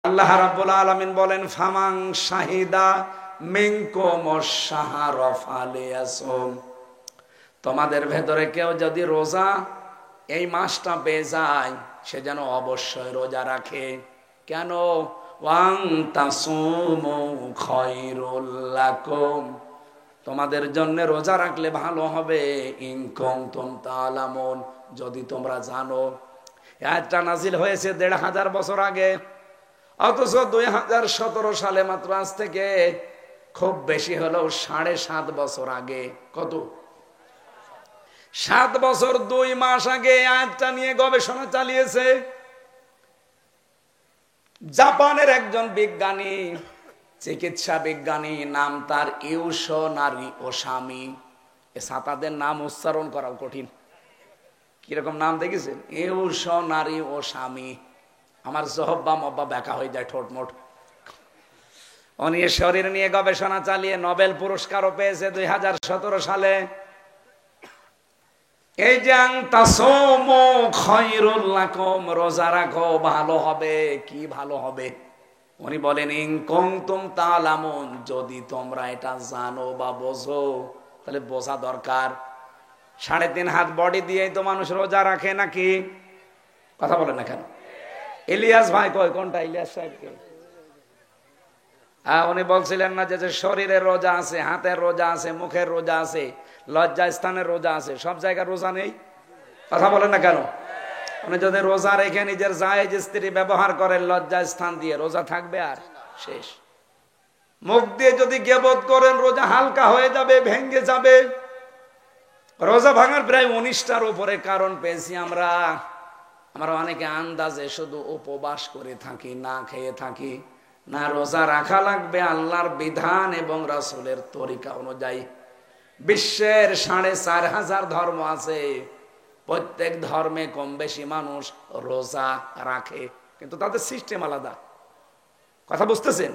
আল্লাহ রাব্বুল আলামিন বলেন ফামাং শাহিদা মিনকুমুশ শাহরা ফালিয়াসুম, তোমাদের ভেতরে কেউ যদি রোজা এই মাসটা পেয়ে যায় সে যেন অবশ্যই রোজা রাখে। কেন? ওয়াং তাসুমু খায়রুল লাকুম, তোমাদের জন্য রোজা রাখলে ভালো হবে। ইন কুনতুম তা'লামুন, যদি তোমরা জানো। আয়াতটা নাজিল হয়েছে ১৫০০ বছর আগে, অথচ ২০১৭ সালে মাত্র আজ থেকে খুব বেশি হলেও ৭.৫ বছর আগে, কত ৭ বছর ২ মাস আগে আয়াতটা নিয়ে গবেষণা চালিয়েছে জাপানের একজন বিজ্ঞানী, চিকিৎসা বিজ্ঞানী, নাম তার ইউশোনারি ওসামি। এ ছাতাদের নাম উচ্চারণ করাও কঠিন, কিরকম নাম দেখেছেন? ইউশোনারি ওসামি। আমার জহব্বা মব্বা ব্যাকা হয়ে যায় ঠোঁটমোট। উনি শরীর নিয়ে গবেষণা চালিয়ে নোবেল পুরস্কারও পেয়েছে ২০১৭ সালে। এই যে তাসুমু খায়রুল লাকুম, রোজা রাখো ভালো হবে। কি ভালো হবে? উনি বলেন ইন কুনতুম তা'লামুন, যদি তোমরা এটা জানো বা বোঝো। তাহলে বোঝা দরকার। ৩.৫ হাত বডি দিয়েই তো মানুষ রোজা রাখে নাকি? কথা বলেন না কেন? ইলিয়াস ভাই কই? কোনটা ইলিয়াস সাহেবকে? উনি বলছিলেন না যে শরীরের রোজা আছে, হাতের রোজা আছে, মুখের রোজা আছে, লজ্জা স্থানের রোজা আছে, সব জায়গায় রোজা নেই? কথা বলেন না কেন? উনি যদি রোজা রেখে নিজের জায়েজ স্ত্রী ব্যবহার করেন লজ্জা স্থান দিয়ে, রোজা থাকবে আর শেষ। মুখ দিয়ে যদি গীবত করেন রোজা হালকা হয়ে যাবে, ভেঙে যাবে। রোজা ভাঙার প্রায় ১৯টার উপরে কারণ পেয়েছি আমরা। আমরা অনেকে আন্দাজে শুধু উপবাস করে থাকি, না খেয়ে থাকি। না, রোজা রাখা লাগবে আল্লাহর বিধান এবং রাসূলের তরিকা অনুযায়ী। বিশ্বের ৪৫০০ ধর্ম আছে, প্রত্যেক ধর্মে কম বেশি মানুষ রোজা রাখে, কিন্তু তাদের সিস্টেম আলাদা। কথা বুঝতেছেন?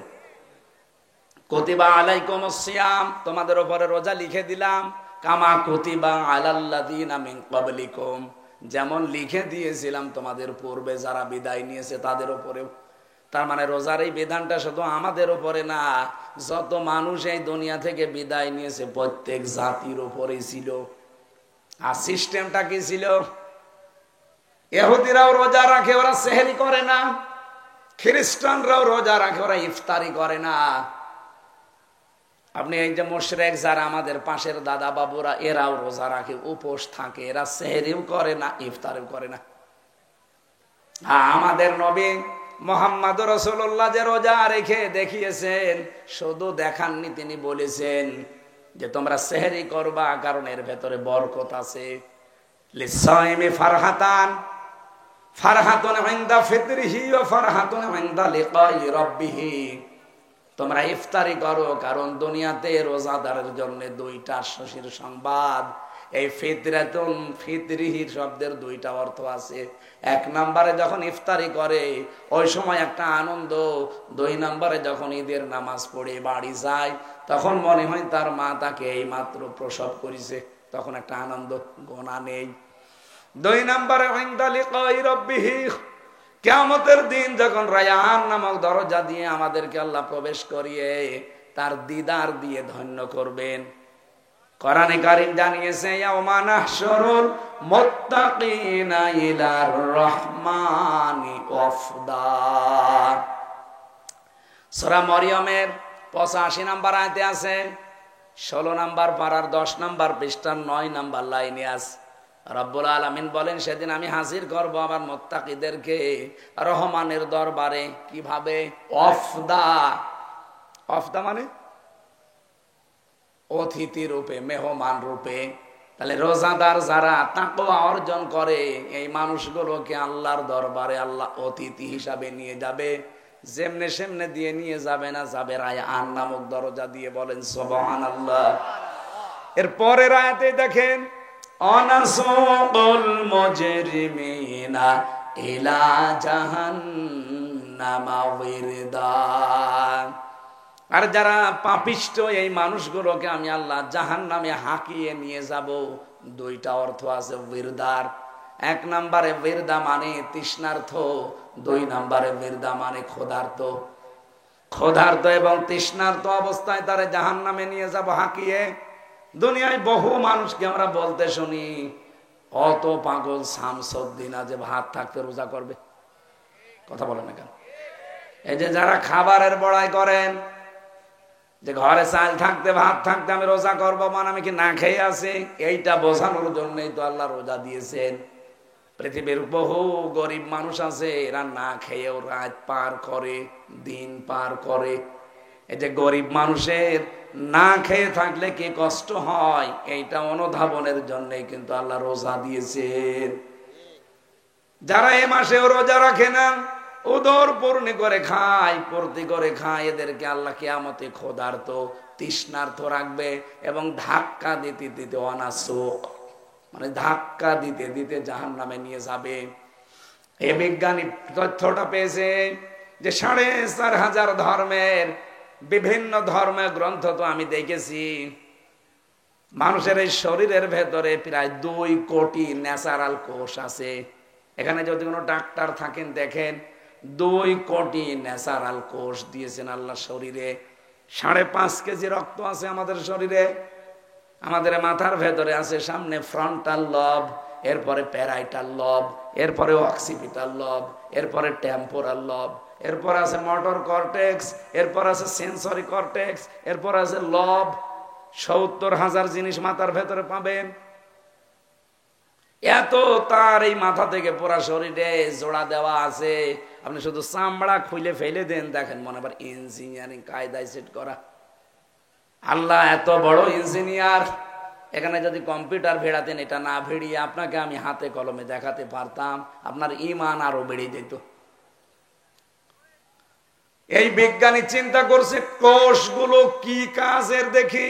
কুতিবা আলাইকুমুস সিয়াম, তোমাদের উপরে রোজা লিখে দিলাম। কামা কুতিবা আলাল্লাযিনা মিন ক্বাবলিকুম, যেমন লিখে দিয়েছিলাম তোমাদের পূর্বে যারা বিদায় নিয়েছে তাদের উপরেও। তার মানে রোজার এই বিধানটা শুধু আমাদের উপরে না, যত মানুষ এই দুনিয়া থেকে বিদায় নিয়েছে প্রত্যেক জাতির উপরেই ছিল। আর সিস্টেমটা কি ছিল? ইহুদিরাও রোজা রাখে, ওরা সেহরি করে না। খ্রিস্টানরাও রোজা রাখে, ওরা ইফতারি করে না। আপনি এই যে মুশরিক যারা আমাদের পাশের দাদা বাবুরা, এরাও রোজা রাখে, উপোস থাকে, এরা সেহরিও করে না, ইফতারিও করে না। আমাদের নবী মুহাম্মদ রাসূলুল্লাহ যে রোজা রেখে দেখিয়েছেন, শুধু দেখাননি, তিনি বলেছেন যে তোমরা সেহরি করবা, কারণ এর ভেতরে বরকত আছে। লিসাইমি ফারহাতান, ফারহাতুন ইনদা ফিতরিহি ওয়া ফারহাতুন ইনদা লিকাই রাব্বিহি, তোমরা ইফতারি করো কারণ দুনিয়াতে রোজাদারের জন্য ২টা খুশির সংবাদ। এই ফিতরাতুন ফিতরিহি শব্দের ২টা অর্থ আছে। ১ নম্বরে যখন ইফতারি করে ওই সময় একটা আনন্দ, ২ নম্বরে যখন ঈদের নামাজ পড়ে বাড়ি যায় তখন মনে হয় তার মা তাকে এই মাত্র প্রসব করেছে, তখন একটা আনন্দ, গোনা নেই। ২ নম্বরে ইনদা লিকাই রাব্বিহি, কিয়ামতের দিন যখন রায়ান নামক দরজা দিয়ে আমাদেরকে আল্লাহ প্রবেশ করিয়ে তার দিদার দিয়ে ধন্য করবেন। কোরআনে কারীম জানিয়েছে ইয়াউমা নাহশুরুল মুত্তাকিনা ইলার রহমানি ওয়াফদা। সূরা মরিয়মের ৮৫ নম্বর আয়াতে আছে, ১৬ নম্বর পারার ১০ নম্বর পৃষ্ঠার ৯ নম্বর লাইনে আছে। রব্বুল আলামিন বলেন সেদিন আমি হাজির করব আমার মুত্তাকিদেরকে রহমানের দরবারে। কিভাবে? ওয়াফদা। ওয়াফদা মানে অতিথি রূপে, মেহমান রূপে। তাহলে রোজাদার যারা তাকওয়া অর্জন করে এই মানুষগুলোকে আল্লাহর দরবারে আল্লাহ অতিথি হিসাবে নিয়ে যাবে। যেমনে সেমনে দিয়ে নিয়ে যাবে না, যাবে রায়আন নামক দরজা দিয়ে। বলেন সুবহানাল্লাহ। এর পরের আয়াতে দেখেন অনাসুকুল মুজরিমিনা ইলা জাহান্নামা ওয়িরদা, আর যারা পাপিষ্ঠ এই মানুষগুলোকে আমি আল্লাহ জাহান্নামে হাঁকিয়ে নিয়ে যাব। ২টা অর্থ আছে ওয়িরদার। এক নম্বরে বিরদা মানে তৃষ্ণার্থ, 2 নম্বরে বিরদা মানে ক্ষুধার্ত। ক্ষুধার্ত এবং তৃষ্ণার্ত অবস্থায় তারে জাহান্নামে নিয়ে যাব হাঁকিয়ে। দুনিয়ায় বহু মানুষকে আমরা বলতে শুনি, অত পাগল শামসুদ্দিন যে ভাত থাকতে রোজা করবে। কথা বলে না কেন? এই যে যারা খাবারের বড়াই করেন, যে ঘরে চাল থাকতে ভাত থাকতে আমি রোজা করবো, মানে আমি কি না খেয়ে আছি, এইটা বোঝানোর জন্যই তো আল্লাহ রোজা দিয়েছেন। পৃথিবীর বহু গরিব মানুষ আছে, এরা না খেয়েও রাত পার করে, দিন পার করে। এই যে গরিব মানুষের না খেয়ে থাকলে কি কষ্ট হয়, এইটা অনুধাবনের জন্যই কিন্তু আল্লাহ রোজা দিয়েছেন। যারা এ মাসেও রোজা রাখে না, উদর পূর্ণি করে খায়, পূর্তি করে খায়, এদেরকে আল্লাহ কিয়ামতে ক্ষুধার্ত তৃষ্ণার্ত রাখবে এবং ধাক্কা দিতে দিতে অনাসুক, মানে ধাক্কা দিতে দিতে জাহান্নামে নিয়ে যাবে। এই বিজ্ঞানী তথ্যটা পেয়েছে যে 4,500 ধর্মের বিভিন্ন ধর্মের গ্রন্থ তো আমি দেখেছি, মানুষের এই শরীরের ভেতরে প্রায় 2 কোটি ন্যাচারাল কোষ আছে। এখানে যদি কোনো ডাক্তার থাকেন দেখেন, 2 কোটি ন্যাচারাল কোষ দিয়েছেন আল্লাহ শরীরে। 5.5 কেজি রক্ত আছে আমাদের শরীরে। আমাদের মাথার ভেতরে আছে সামনে ফ্রন্টাল লব, এরপরে প্যারাইটাল লব, এরপরে অক্সিপিটাল লব, এরপরে টেম্পোরাল লব, এরপর আছে মোটর কর্টেক্স, এরপর আছে সেন্সরি কর্টেক্স, এরপর আছে লব। 70,000 জিনিস মাথার ভেতরে পাবেন। এত তার এই মাথা থেকে পুরা শরীরে জোড়া দেওয়া আছে, আপনি শুধু চামড়া খুলে ফেলে দেন, দেখেন মনে আবার ইঞ্জিনিয়ারিং কায়দায় সেট করা। আল্লাহ এত বড় ইঞ্জিনিয়ার, এখানে যদি কম্পিউটার ভেড়াতেন, এটা না ভেড়িয়ে আপনাকে আমি হাতে কলমে দেখাতে পারতাম, আপনার ঈমান আরো বেড়ে যেত। এই বিজ্ঞানী চিন্তা করছে কোষগুলো কি কাজের দেখি।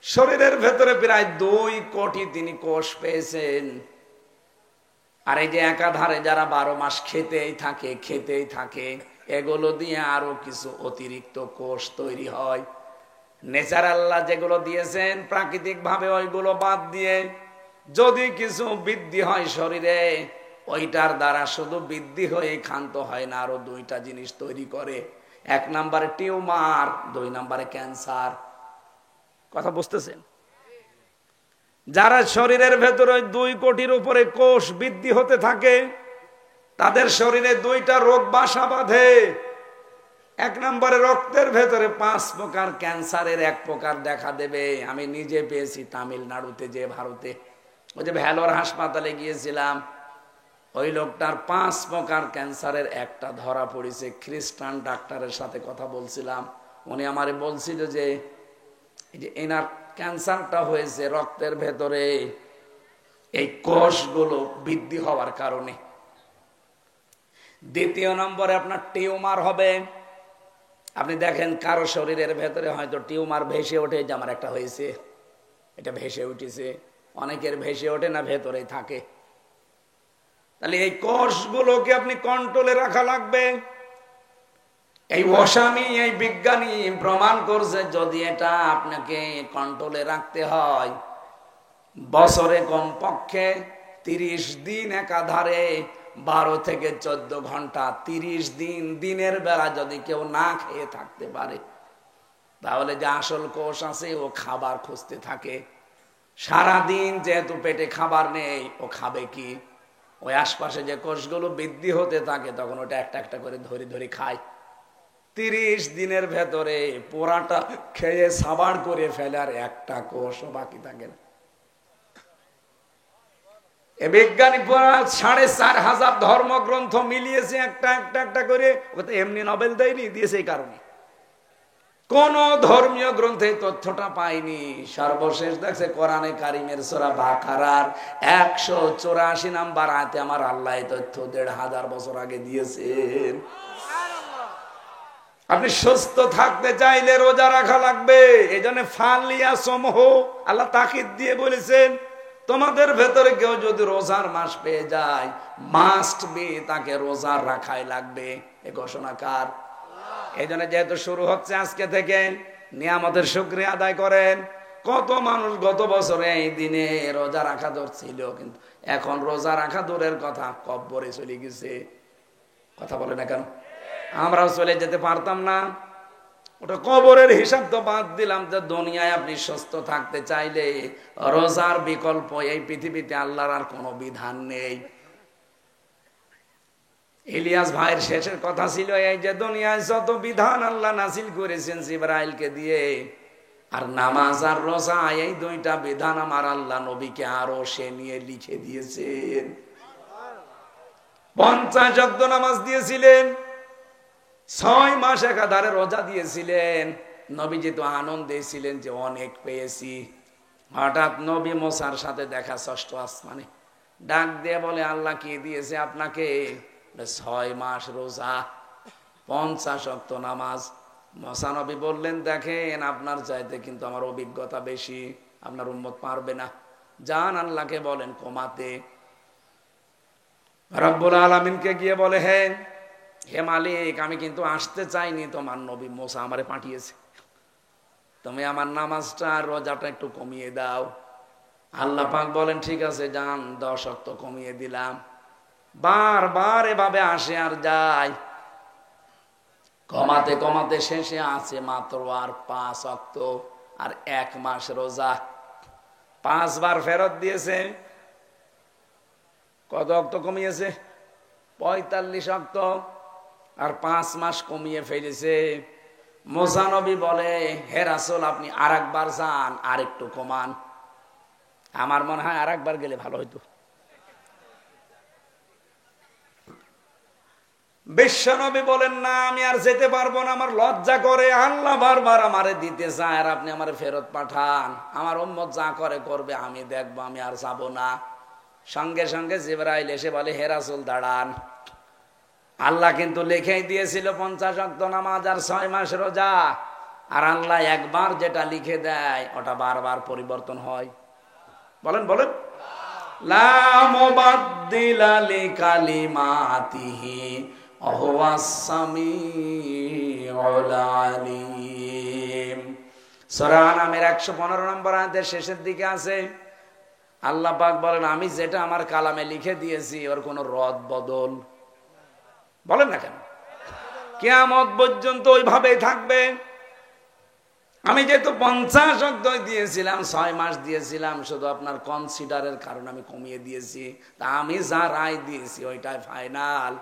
শরীরের ভেতরে প্রায় 2 কোটি তিনি কোষ পেয়েছেন। আর এই যে একাধারে যারা 12 মাস খেতেই থাকে, এগুলো দিয়ে আরো কিছু অতিরিক্ত কোষ তৈরি হয়। ন্যাচারাল্লাহ যেগুলো দিয়েছেন প্রাকৃতিক ভাবে, ওইগুলো বাদ দিয়ে যদি কিছু বৃদ্ধি হয় শরীরে, ওইটার দ্বারা শুধু বৃদ্ধি হয়ে ক্ষান্ত হয় না, আরো 2টা জিনিস তৈরি করে। 1 নম্বরে টিউমার, 2 নম্বরে ক্যান্সার। কথা বুঝতেছেন? যারা শরীরের ভেতরে 2 কোটির উপরে কোষ বৃদ্ধি হতে থাকে, তাদের শরীরে 2টা রোগ বাসা বাঁধে। 1 নম্বরে রক্তের ভেতরে 5 প্রকার ক্যান্সারের 1 প্রকার দেখা দেবে। আমি নিজে পেয়েছি তামিলনাড়ুতে, যে ভারতে, ওই যে ভেলোর হাসপাতালে গিয়েছিলাম, ওই লোকটার 5 প্রকার ক্যান্সারের একটা ধরা পড়েছে। খ্রিস্টান ডাক্তারের সাথে কথা বলছিলাম, উনি আমারে বলছিল যে এনার ক্যান্সারটা হয়েছে রক্তের ভেতরে এই কোষগুলো বৃদ্ধি হওয়ার কারণে। 2 নম্বরে আপনার টিউমার হবে। আপনি দেখেন কারো শরীরের ভেতরে হয়তো টিউমার ভেসে ওঠে, যে আমার একটা হয়েছে, এটা ভেসে উঠেছে। অনেকের ভেসে ওঠে না, ভেতরেই থাকে। তাহলে এই কোষগুলোকে আপনি কন্ট্রোলে রাখা লাগবে। এই ওসামি, এই বিজ্ঞানী প্রমাণ করছে, যদি এটা আপনাকে কন্ট্রোলে রাখতে হয়, বছরে কমপক্ষে 30 দিন একাধারে 12 থেকে 14 ঘন্টা, 30 দিন দিনের বেলা যদি কেউ না খেয়ে থাকতে পারে, তাহলে যে আসল কোষ আছে ও খাবার খুঁজতে থাকে। সারাদিন যেহেতু পেটে খাবার নেই, ও খাবে কি? ওই আশপাশে যে কোষগুলো বৃদ্ধি হতে থাকে, তখন ওটা একটা একটা করে ধরে ধরে খায়। 30 দিনের ভেতরে পোড়াটা খেয়ে সাবাড় করে ফেলে, আর একটা কোষও বাকি থাকে না। এ বিজ্ঞানী 4,500 ধর্মগ্রন্থ মিলিয়েছে একটা একটা করে। এমনি নোবেল দেয়নি, দিয়েছে এই কারণে। কোন ধর্মীয় গ্রন্থে তথ্যটা পাইনি। সর্বশেষ দেখছে কোরআনে কারিমের সূরা বাকারার 184 নম্বর আয়াতে আমার আল্লাহ এই তথ্য 1,500 বছর আগে দিয়েছেন। আপনি সুস্থ থাকতে চাইলে রোজা রাখা লাগবে। এই জন্য ফালিয়া সমহ আল্লাহ তাকিদ দিয়ে বলেছেন, তোমাদের ভেতরে কেউ যদি রোজার মাস পেয়ে যায়, মাস্ট বি তাকে রোজা রাখাই লাগবে। এ ঘোষণা কার? এই জন্য যেহেতু শুরু হচ্ছে আজকে থেকে, নিয়ামতের শুকরিয়া আদায় করেন। কত মানুষ গত বছরে এই দিনে রোজা রাখা ধরছিল, কিন্তু এখন রোজা রাখা দূরের কথা, কব্বরে চলে গেছে। কথা বলে না কেন? আমরাও চলে যেতে পারতাম না? ওটা কবরের হিসাব তো বাদ দিলাম, যে দুনিয়ায় আপনি সুস্থ থাকতে চাইলে রোজার বিকল্প এই পৃথিবীতে আল্লাহর আর কোনো বিধান নেই। ইলিয়াস ভাইয়ের শেষের কথা ছিল এই, যে দুনিয়ায় যত বিধান আল্লাহ নাজিল করেছেন জিবরাইলকে দিয়ে, আর নামাজ আর রোজা, এই দুইটা বিধান আমার আল্লাহ নবীকে আরো সে নিয়ে লিখে দিয়েছেন। 50 ওয়াক্ত নামাজ দিয়েছিলেন, 6 মাস একাধারে রোজা দিয়েছিলেন। নবীজি তো আনন্দে ছিলেন যে অনেক পেয়েছি। হঠাৎ নবী মুসার সাথে দেখা 6ষ্ঠ আসমানে, ডাক দিয়ে বলে, আল্লাহ কি দিয়েছে আপনাকে? 6 মাস রোজা, 50 ওয়াক্ত নামাজ। মুসা নবী বললেন, দেখেন আপনার চাইতে কিন্তু আমার অভিজ্ঞতা বেশি, আপনার উম্মত পারবে না, যান আল্লাহকে বলেন কমাতে। রব্বুল আলামিনকে গিয়ে বলে, হে মালিক, আমি কিন্তু আসতে চাইনি, তোমার নবী মুসা আমারে পাঠিয়েছে, তুমি আমার নামাজটা আর রোজাটা একটু কমিয়ে দাও। আল্লাহ পাক বলেন, ঠিক আছে যান, 10 ওয়াক্ত কমিয়ে দিলাম। বারবার এভাবে আসে আর যায়, কমাতে কমাতে শেষে আছে মাত্র আর 5 ওয়াক্ত আর 1 মাস রোজা। 5 বার ফেরত দিয়েছে। কত ওয়াক্ত কমিয়েছে? 45 ওয়াক্ত, আর 5 মাস কমিয়ে ফেলেছে। মুসা নবী বলে, হে রাসূল, আপনি আরেকবার যান, আরেকটু কমান। আমার মনে হয় আরেকবার গেলে ভালো হইতো। বিশ্বনবী বলেন, না আমি আর যেতে পারবো না, আমার লজ্জা করে, আল্লাহ বারবার আমারে দিতে চায়, আর আপনি আমারে ফেরত পাঠান, আমার উম্মত যা করে করবে, আমি দেখবো, আমি আর যাব না। সঙ্গে সঙ্গে জিবরাইল এসে বলে, হে রাসূল দাঁড়ান, আল্লাহ কিন্তু লিখেই দিয়েছিল 50 ওয়াক্ত নামাজ আর 6 মাস রোজা, আর আল্লাহ একবার যেটা লিখে দেয় ওটা বারবার পরিবর্তন হয়। বলেন বলেন, লা মুবাদদিলা লিকালিমাতিহি ওয়া হুয়াস সামিউল আলিম। সূরা আনামের 115 নম্বর আয়াতের শেষের দিকে আছে, আল্লাহ পাক বলেন, আমি যেটা আমার কালামে লিখে দিয়েছি ওর কোনো রদ বদল, বলেন না কেন, কিয়ামত পর্যন্ত ওইভাবেই থাকবে। আমি যেহেতু 50 ওয়াক্ত দিয়েছিলাম, 6 মাস দিয়েছিলাম, শুধু আপনার কনসিডারের কারণে আমি কমিয়ে দিয়েছি, তা আমি যা রায় দিয়েছি ওইটাই ফাইনাল।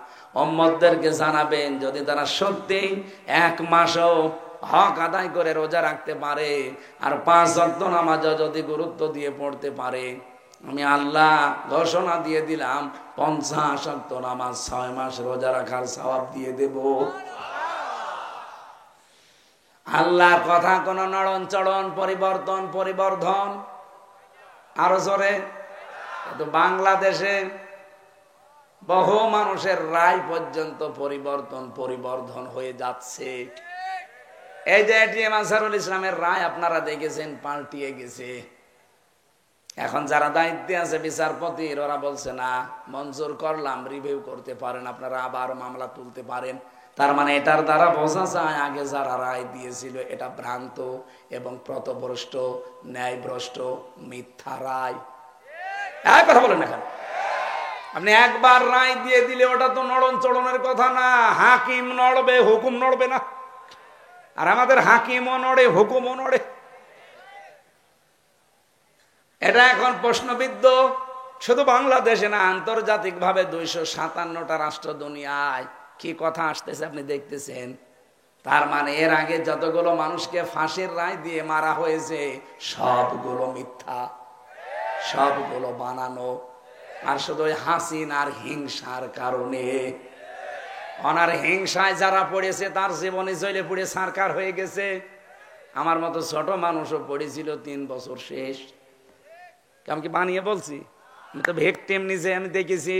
উম্মতদেরকে জানাবেন, যদি তারা সত্যি 1 মাসও হক আদায় করে রোজা রাখতে পারে, আর 5 ওয়াক্ত নামাজও যদি গুরুত্ব দিয়ে পড়তে পারে, আমি আল্লাহ ঘোষণা দিয়ে দিলাম 50 ওয়াক্ত নামাজ 6 মাস রোজা রাখার সওয়াব দিয়ে দেব। আল্লাহর কথা কোন নড়ন চড়ন, পরিবর্তন পরিবর্ধন, আরো জোরে। কিন্তু বাংলাদেশে বহু মানুষের রায় পর্যন্ত পরিবর্তন পরিবর্ধন হয়ে যাচ্ছে। এই যে এটিএম আনসারুল ইসলামের রায় আপনারা দেখেছেন, পাল্টিয়ে গেছে। এখন যারা দায়িত্বে আছে বিচারপতির, ওরা বলছে না মঞ্জুর করলাম, রিভিউ করতে পারেন, আপনারা আবার মামলা তুলতে পারেন। তার মানে এটার দ্বারা বোঝা যায় আগে যারা রায় দিয়েছিল এটা ভ্রান্ত এবং পথভ্রষ্ট, ন্যায়ভ্রষ্ট, মিথ্যা রায়। কথা বলেন না কেন? আপনি একবার রায় দিয়ে দিলে ওটা তো নড়ন চড়নের কথা না, হাকিম নড়বে, হুকুম নড়বে না। আর আমাদের হাকিমও নড়ে, হুকুমও নড়ে। এটা এখন প্রশ্নবিদ্ধ, শুধু বাংলাদেশে না, আন্তর্জাতিক ভাবে 257টা রাষ্ট্র দুনিয়ায় কি কথা আসতেছে আপনি দেখতেছেন। তার মানে এর আগে যতগুলো মানুষকে ফাঁসির রায় দিয়ে মারা হয়েছে সবগুলো মিথ্যা, সবগুলো বানানো। আর শুধু হাসিনার হিংসার কারণে, ওনার হিংসায় যারা পড়েছে তার জীবনে জেলে পুড়ে সরকার হয়ে গেছে। আমার মতো ছোট মানুষও পড়েছিল 3 বছর শেষ। আমি কি বানিয়ে বলছি? আমি তো ভিকটিম নিজে আমি দেখেছি।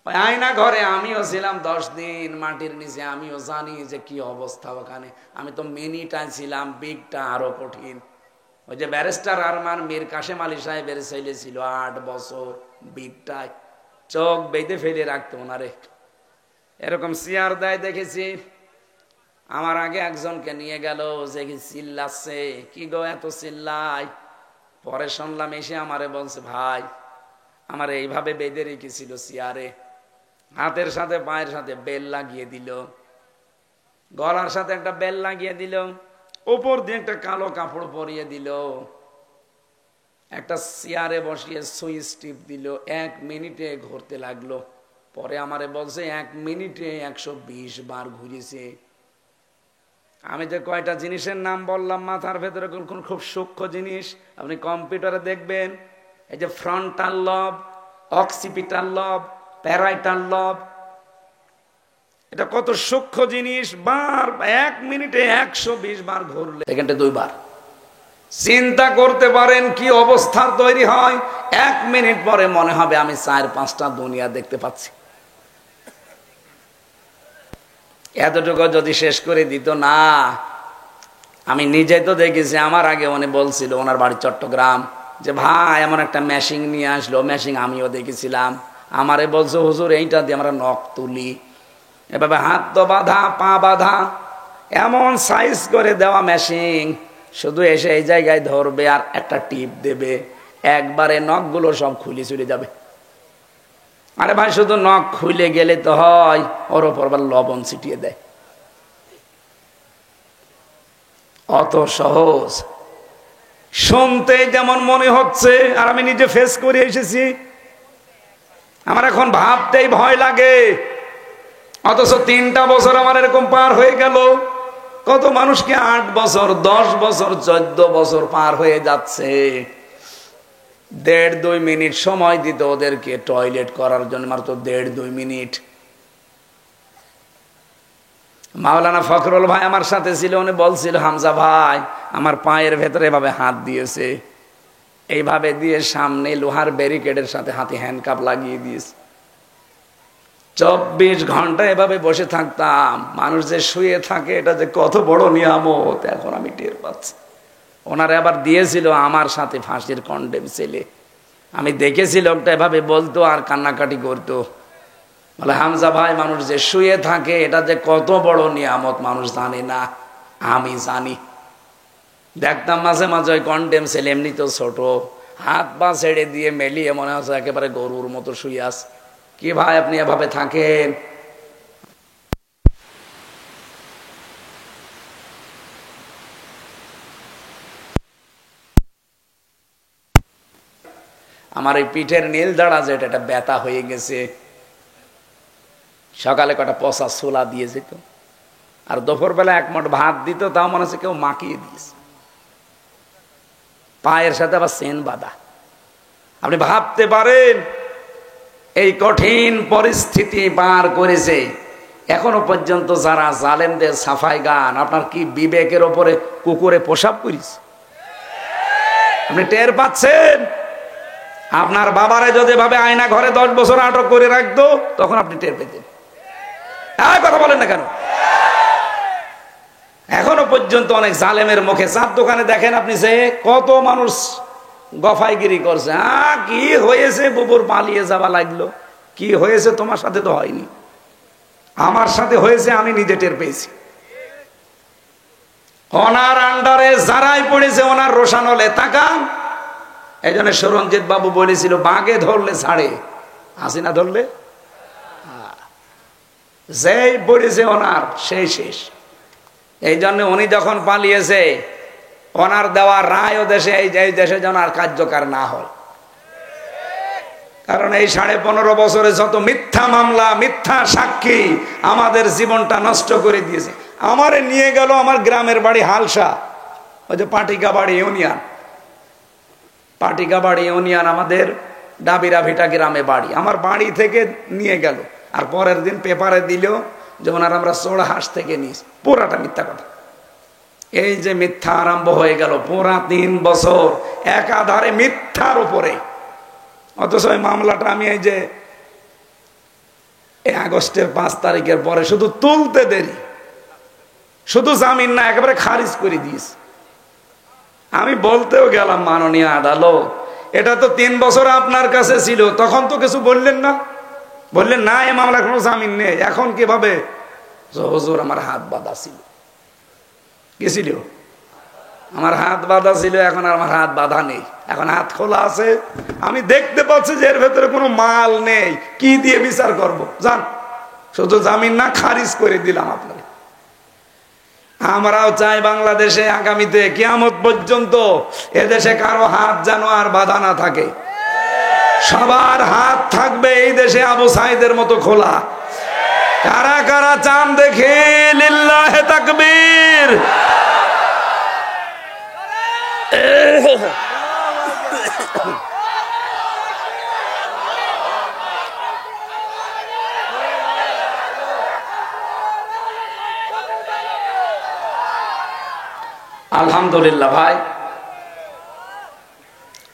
ওই আয়না ঘরে আমিও ছিলাম 10 দিন মাটির নিচে, আমিও জানি যে কি অবস্থা ওখানে। আমি তো মিনিটাই ছিলাম, বিগটা আরো কঠিন। ওই যে ব্যারিস্টার আরমান মীর কাশেম আলী সাহেবের ছেলে ছিল 8 বছর, বিগটায় চোখ বেঁধে ফেলে রাখতো ওনারে, এরকম চেয়ার দেয় দেখেছি। আমার আগে একজনকে নিয়ে গেল, যে কি চিল্লাচ্ছে, কি গো এত চিল্লাই। পরে শুনলাম এসে আমারে বলছে, ভাই আমার এইভাবে বেঁধে রেখেছিল চেয়ারে, হাতের সাথে পায়ের সাথে বেল লাগিয়ে দিল, গলার সাথে একটা বেল লাগিয়ে দিল, উপর দিয়ে একটা কালো কাপড় পরিয়ে দিল, একটা চেয়ারে বসিয়ে সুইচ টিপ দিল, 1 মিনিটে ঘুরতে লাগলো। পরে আমারে বলছে 1 মিনিটে 120 বার ঘুরেছে। আমি যে কয়টা জিনিসের নাম বললাম মাথার ভেতরে কোন খুব সূক্ষ্ম জিনিস, আপনি কম্পিউটারে দেখবেন। এই যে ফ্রন্টাল লব, অক্সিপিটাল লব, প্যারাইটাল লব, এটা কত সূক্ষ্ম জিনিস। 1 মিনিটে 120 বার ঘুরলে সেকেন্ডে 2 বার। চিন্তা করতে পারেন কি অবস্থার তৈরি হয়। 1 মিনিট পরে মনে হবে আমি 4-5টা দুনিয়া দেখতে পাচ্ছি। এতটুকু যদি শেষ করে দিত না, আমি নিজেই তো দেখেছি। আমার আগে উনি বলছিল, ওনার বাড়ি চট্টগ্রাম, যে ভাই এমন একটা মেশিন নিয়ে আসলো। মেশিন আমিও দেখেছিলাম। আমারে বলছে, হুজুর এইটা দিয়ে আমরা নখ তুলি, এভাবে হাত তো বাঁধা, পা বাঁধা, এমন সাইজ করে দেওয়া মেশিন, শুধু এসে এই জায়গায় ধরবে আর একটা টিপ দেবে, একবারে নখগুলো সব খুলে চলে যাবে। আরে ভাই শুধু নখ খুলে গেলে তো হয়, ওর ওপর আবার লবণ ছিটিয়ে দেয়। অত সহজ শুনতে যেমন মনে হচ্ছে, আর আমি নিজে ফেস করে এসেছি, আমার এখন ভাবতেই ভয় লাগে। অথচ 3টা বছর আমার এরকম পার হয়ে গেল। কত মানুষকে 8 বছর, 10 বছর, 14 বছর পার হয়ে যাচ্ছে। 1.5-2 মিনিট সময় দিত ওদেরকে টয়লেট করার জন্য, মাত্র 1.5-2 মিনিট। মাওলানা ফখরুল ভাই আমার সাথে ছিল, উনি বলছিল, হামজা ভাই আমার পায়ের ভেতরে এভাবে হাত দিয়েছে, এইভাবে দিয়ে সামনে লোহার ব্যারিকেডের সাথে হাতে হ্যান্ডকাপ লাগিয়ে দিয়েছে। 24 ঘন্টা এভাবে বসে থাকতাম। মানুষ যে শুয়ে থাকে এটা যে কত বড় নিয়ামত এখন আমি টের পাচ্ছি। ওনারা আবার দিয়েছিল আমার সাথে ফাঁসির কন্ডেম ছেলে। আমি দেখেছি লোকটা এভাবে বলতো আর কান্নাকাটি করতো, বলে হামজা ভাই মানুষ যে শুয়ে থাকে এটা যে কত বড় নিয়ামত মানুষ জানে না, আমি জানি। দেখতাম মাঝে মাঝে ওই কন্ডেম ছেলে, এমনি তো ছোট, হাত পা ছেড়ে দিয়ে মেলিয়ে মনে হচ্ছে একেবারে গরুর মতো শুয়ে আছে। কি ভাই আপনি এভাবে থাকেন? আমার এই পিঠের নীল দাঁড়া যেটা, এটা ব্যথা হয়ে গেছে। সকালে কটা পচা ছোলা দিয়ে যেত, আর দুপুর বেলা 1 মুঠ ভাত দিত, তাও মনে হচ্ছে কেউ মাখিয়ে দিয়েছে। পায়ের সাথে আবার চেন বাঁধা। আপনি ভাবতে পারেন এই কঠিন পরিস্থিতি পার করেছে, এখনো পর্যন্ত যারা জালেমদের সাফাই গান, আপনার কি বিবেকের ওপরে কুকুরে প্রসাব করিস? আপনি টের পাচ্ছেন? আপনার বাবারে যদি ভাবে আয়না ঘরে 10 বছর আটক করে রাখতো, তখন আপনি টের পেতেন। কথা বলেন না কেন? এখনো পর্যন্ত অনেক জালেমের মুখে, চার দোকানে দেখেন আপনি, যে কত মানুষ গফাইগিরি করছে। কি হয়েছে, বুবুর পালিয়ে যাওয়া লাগলো। কি হয়েছে তোমার সাথে? তো হয়নি, আমার সাথে হয়েছে, আমি নিজে টের পেয়েছি। ওনার আন্ডারে যারাই পড়েছে ওনার রোশানলে তাকান। এই জন্য সুরঞ্জিত বাবু বলেছিল, বাঘে ধরলে ছাড়ে, হাসিনা ধরলে যেই পড়েছে ওনার সেই শেষ। এই জন্য উনি যখন পালিয়েছে, ওনার দেওয়া রায় ও দেশে, এই দেশে যেন আর কার্যকর না হয়। কারণ এই 15.5 বছরে যত মিথ্যা মামলা, মিথ্যা সাক্ষী আমাদের জীবনটা নষ্ট করে দিয়েছে। আমারে নিয়ে গেল আমার গ্রামের বাড়ি হালসা, ওই যে পাটিকাবাড়ি ইউনিয়ন, পাটিকাবাড়ি ইউনিয়ন আমাদের ডাবিরা ভিটা গ্রামে বাড়ি। আমার বাড়ি থেকে নিয়ে গেল, আর পরের দিন পেপারে দিল যে ওনার আমরা চোড়াহাঁস থেকে নিস। পুরাটা মিথ্যা কথা। এই যে মিথ্যা আরম্ভ হয়ে গেল, পুরা 3 বছর একাধারে মিথ্যার উপরে। অথচ ওই মামলাটা আমি এই যে আগস্টের 5 তারিখের পরে শুধু তুলতে দেরি, শুধু জামিন না, একেবারে খারিজ করে দিয়েছে। আমি বলতেও গেলাম, মাননীয় আদালত, এটা তো 3 বছর আপনার কাছে ছিল, তখন তো কিছু বললেন না। বললেন না এই মামলা কোনো জামিন নেই, এখন কিভাবে? হুজুর আমার হাত বাঁধা ছিল। গেছিল, আমার হাত বাঁধা ছিল, এখন আর আমার হাত বাঁধা নেই, এখন হাত খোলা আছে। আমি দেখতে পাচ্ছি যে এর ভেতরে কোনো মাল নেই, কি দিয়ে বিচার করব? জান, শুধু জামিন না, খারিজ করে দিলাম আপনাকে। আমরাও চাই বাংলাদেশে আগামীতে কিয়ামত পর্যন্ত এদেশে কারো হাত যেন আর বাঁধা না থাকে, সবার হাত থাকবে এই দেশে আবু সাইদের মতো খোলা। কারা কারা চান দেখে? লিল্লাহে তাকবীর। আলহামদুলিল্লাহ ভাই,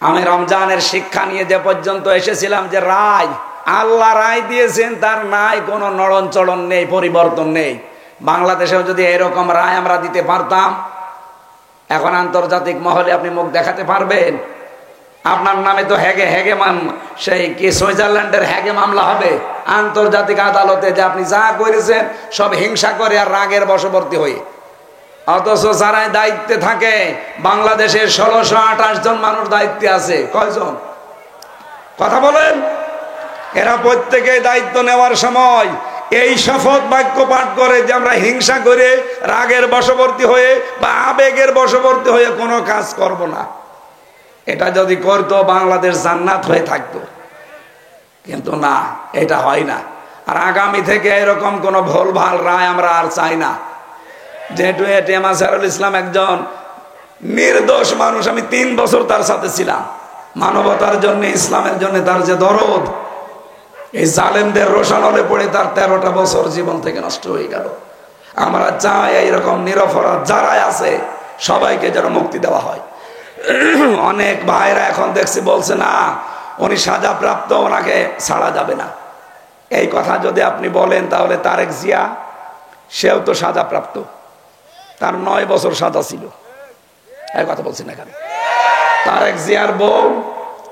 আমি রমজানের শিক্ষা নিয়ে যে পর্যন্ত এসেছিলাম যে রায় আল্লাহ রায় দিয়েছেন, তার নাই কোনো নড়ন চড়ন নেই, পরিবর্তন নেই। বাংলাদেশেও যদি এরকম রায় আমরা দিতে পারতাম, এখন আন্তর্জাতিক মহলে আপনি মুখ দেখাতে পারবেন? আপনার নামে তো সেই কি সুইজারল্যান্ডের হ্যাগে মামলা হবে আন্তর্জাতিক আদালতে, যে আপনি যা করেছেন সব হিংসা করে আর রাগের বশবর্তী হয়ে। অথচ যারাই দায়িত্বে থাকে বাংলাদেশের 1628 জন মানুষ দায়িত্বে আছে, কয়জন? কথা বলেন। এরা প্রত্যেকে দায়িত্ব নেওয়ার সময় এই শপথ বাক্য পাঠ করে যে আমরা হিংসা করে রাগের বশবর্তী হয়ে বা আবেগের বশবর্তী হয়ে কোনো কাজ করব না। এটা যদি করতো বাংলাদেশ জান্নাত হয়ে থাকতো, কিন্তু না, এটা হয় না। আর আগামী থেকে এরকম কোনো ভুলভাল রায় আমরা আর চাই না। যেহেতু এটিএম আজহারুল ইসলাম একজন নির্দোষ মানুষ, আমি 3 বছর তার সাথে ছিলাম। মানবতার জন্য, ইসলামের জন্য তার যে দরদ, এই জালেমদের রোশানলে পড়ে তার 13টা বছর জীবন থেকে নষ্ট হয়ে গেল। আমরা চাই এইরকম নিরপরাধ যারাই আছে সবাইকে যেন মুক্তি দেওয়া হয়। অনেক ভাইরা এখন দেখছি বলছে না উনি সাজাপ্রাপ্ত, ওনাকে ছাড়া যাবে না। এই কথা যদি আপনি বলেন তাহলে তারেক জিয়া, সেও তো সাজাপ্রাপ্ত, তার 9 বছর সাজা ছিল। এই কথা বলছি না কেন? তারেক জিয়ার বউ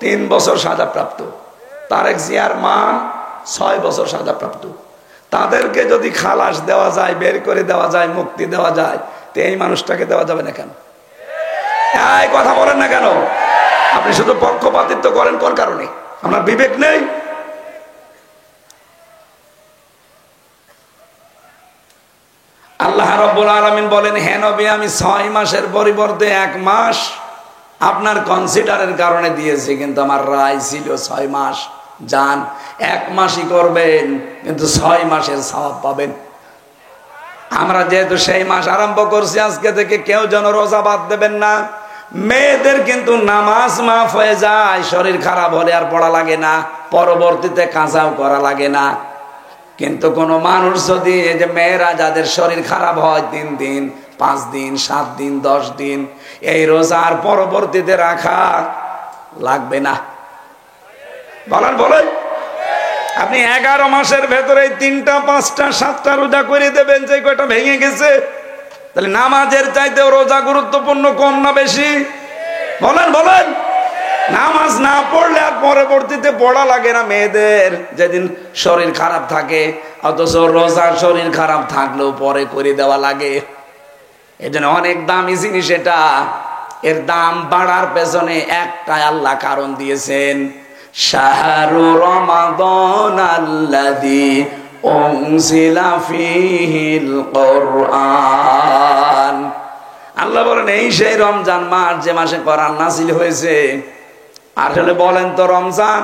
3 বছর সাজাপ্রাপ্ত, তারেক জিয়ার মা 6 বছর সাজাপ্রাপ্ত। তাদেরকে যদি খালাস দেওয়া যায়, বের করে দেওয়া যায়, মুক্তি দেওয়া যায়, তো এই মানুষটাকে দেওয়া যাবে না কেন? এই কথা বলেন না কেন? আপনি শুধু পক্ষপাতিত্ব করেন কোন কারণে? আপনার বিবেক নেই? আল্লাহ রাব্বুল আলামিন বলেন, হে নবী, আমি 6 মাসের পরিবর্তে 1 মাস আপনার কনসিডারের কারণে দিয়েছি, কিন্তু আমার রায় ছিল 6 মাস। যান 1 মাসই করবেন, কিন্তু 6 মাসের সওয়াব পাবেন। আমরা যেহেতু সেই মাস আরম্ভ করছি, আজকে থেকে কেউ যেন রোজা বাদ দেবেন না। মেয়েদের কিন্তু নামাজ মাফ হয়ে যায়, শরীর খারাপ হলে আর পড়া লাগে না, পরবর্তীতে কাজাও করা লাগে না। কিন্তু কোন মানুষ যদি, এই যে মেয়েরা যাদের শরীর খারাপ হয় 3 দিন, 5 দিন, 7 দিন, 10 দিন, এই রোজার পরবর্তীতে রাখা লাগবে না। বলেন আপনি 11 মাসের ভেতরে 3টা, 5টা, 7টা রোজা করে দেবেন, যে কয়টা ভেঙে গেছে। তাহলে নামাজের চাইতেও রোজা গুরুত্বপূর্ণ, কম না বেশি? বলেন। নামাজ না পড়লে আর পরবর্তীতে পড়া লাগে না মেয়েদের যেদিন শরীর খারাপ থাকে, অথচ রোজা শরীর খারাপ থাকলেও পরে করে দেওয়া লাগে। এই জন্য অনেক দামি জিনিস এটা, এর দাম বাড়ার পেছনে একটাই আল্লাহ কারণ দিয়েছেন, শাহরু রমাদান আল্লাযী উনজিলা ফীহিল কুরআন। আল্লাহ বলেন এই সেই রমজান মাস, যে মাসে কোরআন নাযিল হয়েছে। আসলে বলেন তো, রমজান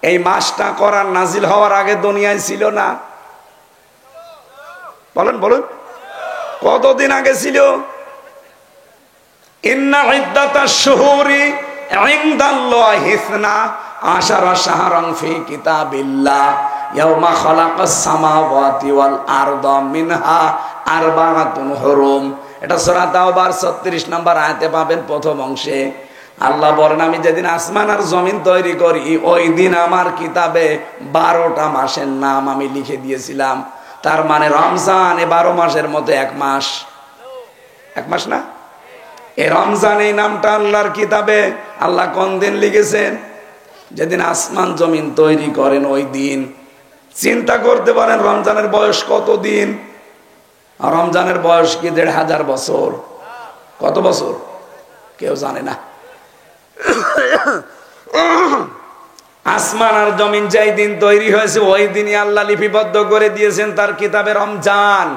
এই মাসটা কোরআন নাযিল হওয়ার আগে দুনিয়ায় ছিল না? বলেন কতদিন আগে ছিল? ইন্না ইদ্দাতাশ শুহুরি ইনদাল্লাহি 12 শাহরান ফি কিতাবিল্লাহ ইয়াওমা খালাকাস সামাওয়াতি ওয়াল আরদা মিনহা আরবাআতুন হুরুম। এটা সূরা তাওবার 36 নম্বর আয়াতে পাবেন, প্রথম অংশে। আল্লাহ বলেন, আমি যেদিন আসমান আর জমিন তৈরি করি, ওই দিন আমার কিতাবে 12টা মাসের নাম আমি লিখে দিয়েছিলাম। তার মানে রমজান 12 মাসের মধ্যে 1 মাস। 1 মাস না? এই রমজান এই নামটা আল্লাহর কিতাবে আল্লাহ কোন দিন লিখেছেন? যেদিন আসমান জমিন তৈরি করেন ওই দিন। চিন্তা করতে পারেন রমজানের বয়স কত দিন? আর রমজানের বয়স কি ১,৫০০ বছর? কত বছর কেউ জানে না। আসমান আর জমিন যেই দিন তৈরি হয়েছে ওই দিনই আল্লাহ লিপিবদ্ধ করে দিয়েছেন তার কিতাবে রমজান।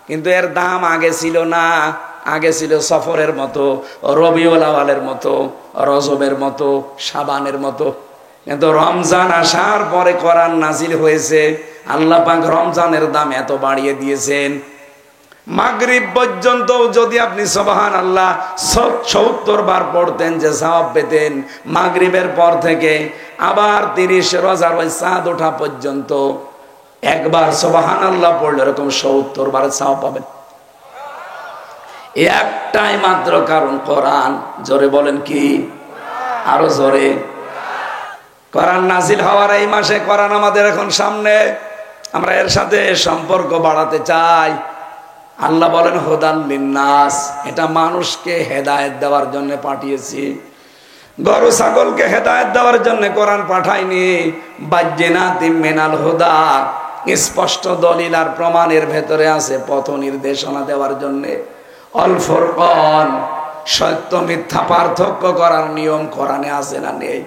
কিন্তু এর দাম আগে ছিল না, আগে ছিল সফরের মতো, রবিউল আওয়ালের মতো, রজবের মতো, শাবানের মতো। কিন্তু রমজান আসার পরে কোরআন নাজিল হয়েছে, আল্লাহ পাক রমজানের দাম এত বাড়িয়ে দিয়েছেন। মাগরিব পর্যন্ত যদি আপনি সুবহানাল্লাহ ৭০ বার পড়তেন যে সওয়াব পেতেন, মাগরিবের পর থেকে আবার ৩০ রোজার ওই চাঁদ ওঠা পর্যন্ত একবার সুবহানাল্লাহ পড়লে এরকম ৭০ বার সওয়াব পাবেন। একটাই মাত্র কারণ কোরআন। জোরে বলেন কি? আরো জোরে। কোরআন নাজিল হওয়ার এই মাসে কোরআন আমাদের এখন সামনে, আমরা এর সাথে সম্পর্ক বাড়াতে চাই। আল্লাহ বলেন হুদাল লিন্নাস, এটা মানুষকে হেদায়েত দেওয়ার জন্য পাঠিয়েছি। গরু ছাগলকে হেদায়েত দেওয়ার জন্য কোরআন পাঠাইনি। বাজ্জিনাতিম মিনাল হুদা, স্পষ্ট দলিল আর প্রমাণের ভেতরে আছে পথ নির্দেশনা দেওয়ার জন্য। অল ফুরকান, সত্য মিথ্যা পার্থক্য করার নিয়ম কোরআনে আছে না নেই?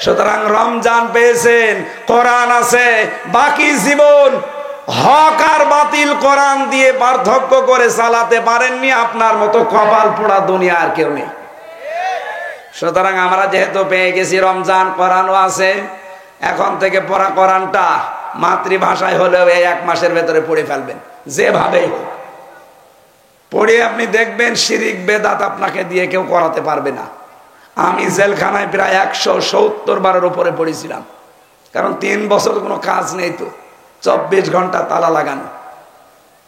সুতরাং রমজান পেয়েছেন, কোরআন আছে, বাকি জীবন হক আর বাতিল কোরআন দিয়ে পার্থক্য করে চালাতে পারেননি, আপনার মতো কপাল পোড়া দুনিয়া আর কেউ নেই। সুতরাং আমরা যেহেতু পেয়ে গেছি রমজান, কোরআনও আছে, এখন থেকে পড়া কোরআনটা মাতৃভাষায় হলেও এই ১ মাসের ভেতরে পড়ে ফেলবেন, যেভাবেই হোক পড়ে। আপনি দেখবেন শিরিক বেদাত আপনাকে দিয়ে কেউ করাতে পারবে না। আমি জেলখানায় প্রায় ১৭০ বারের উপরে পড়েছিলাম, কারণ ৩ বছর কোনো কাজ নেই, তো ২৪ ঘন্টা তালা লাগানো।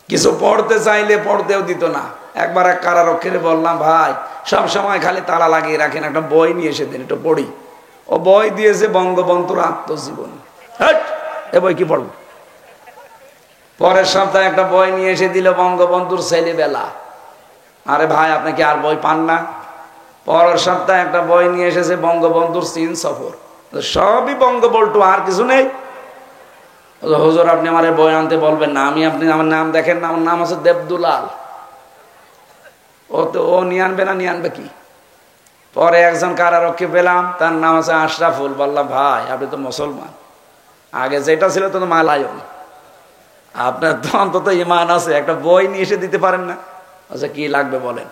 কিছু পড়তে চাইলে পড়তেও দিত না। একবার এক কারারক্ষীর বললাম, ভাই সব সময় খালি তালা লাগিয়ে রাখেন, একটা বই নিয়ে এসে দিন, একটু পড়ি। ও বই দিয়েছে বঙ্গবন্ধুর আত্মজীবনী। এ বই কি পড়ব? পরের সপ্তাহে একটা বই নিয়ে এসে দিল বঙ্গবন্ধুর ছেলেবেলা। আরে ভাই আপনি কি আর বই পান না? পরের সপ্তাহে একটা বই নিয়ে এসেছে বঙ্গবন্ধুর চীন সফর। সবই বঙ্গবন্ধু, আর কিছু নেই। হুজুর আপনি আমার বই আনতে বলবেন না, আমি আপনি আমার নাম দেখেন না, আমার নাম আছে দেবদুলাল। ও নিয়ে আনবে না, নিয়ে আনবে কি? পরে একজন কারারক্ষী পেলাম, তার নাম আছে আশরাফুল। বললাম ভাই আপনি তো মুসলমান, আগে যেটা ছিল তো মালায়ন, আপনার তো অন্তত ইমান আছে, একটা বই নিয়ে এসে দিতে পারেন না? আচ্ছা কি লাগবে বলেন?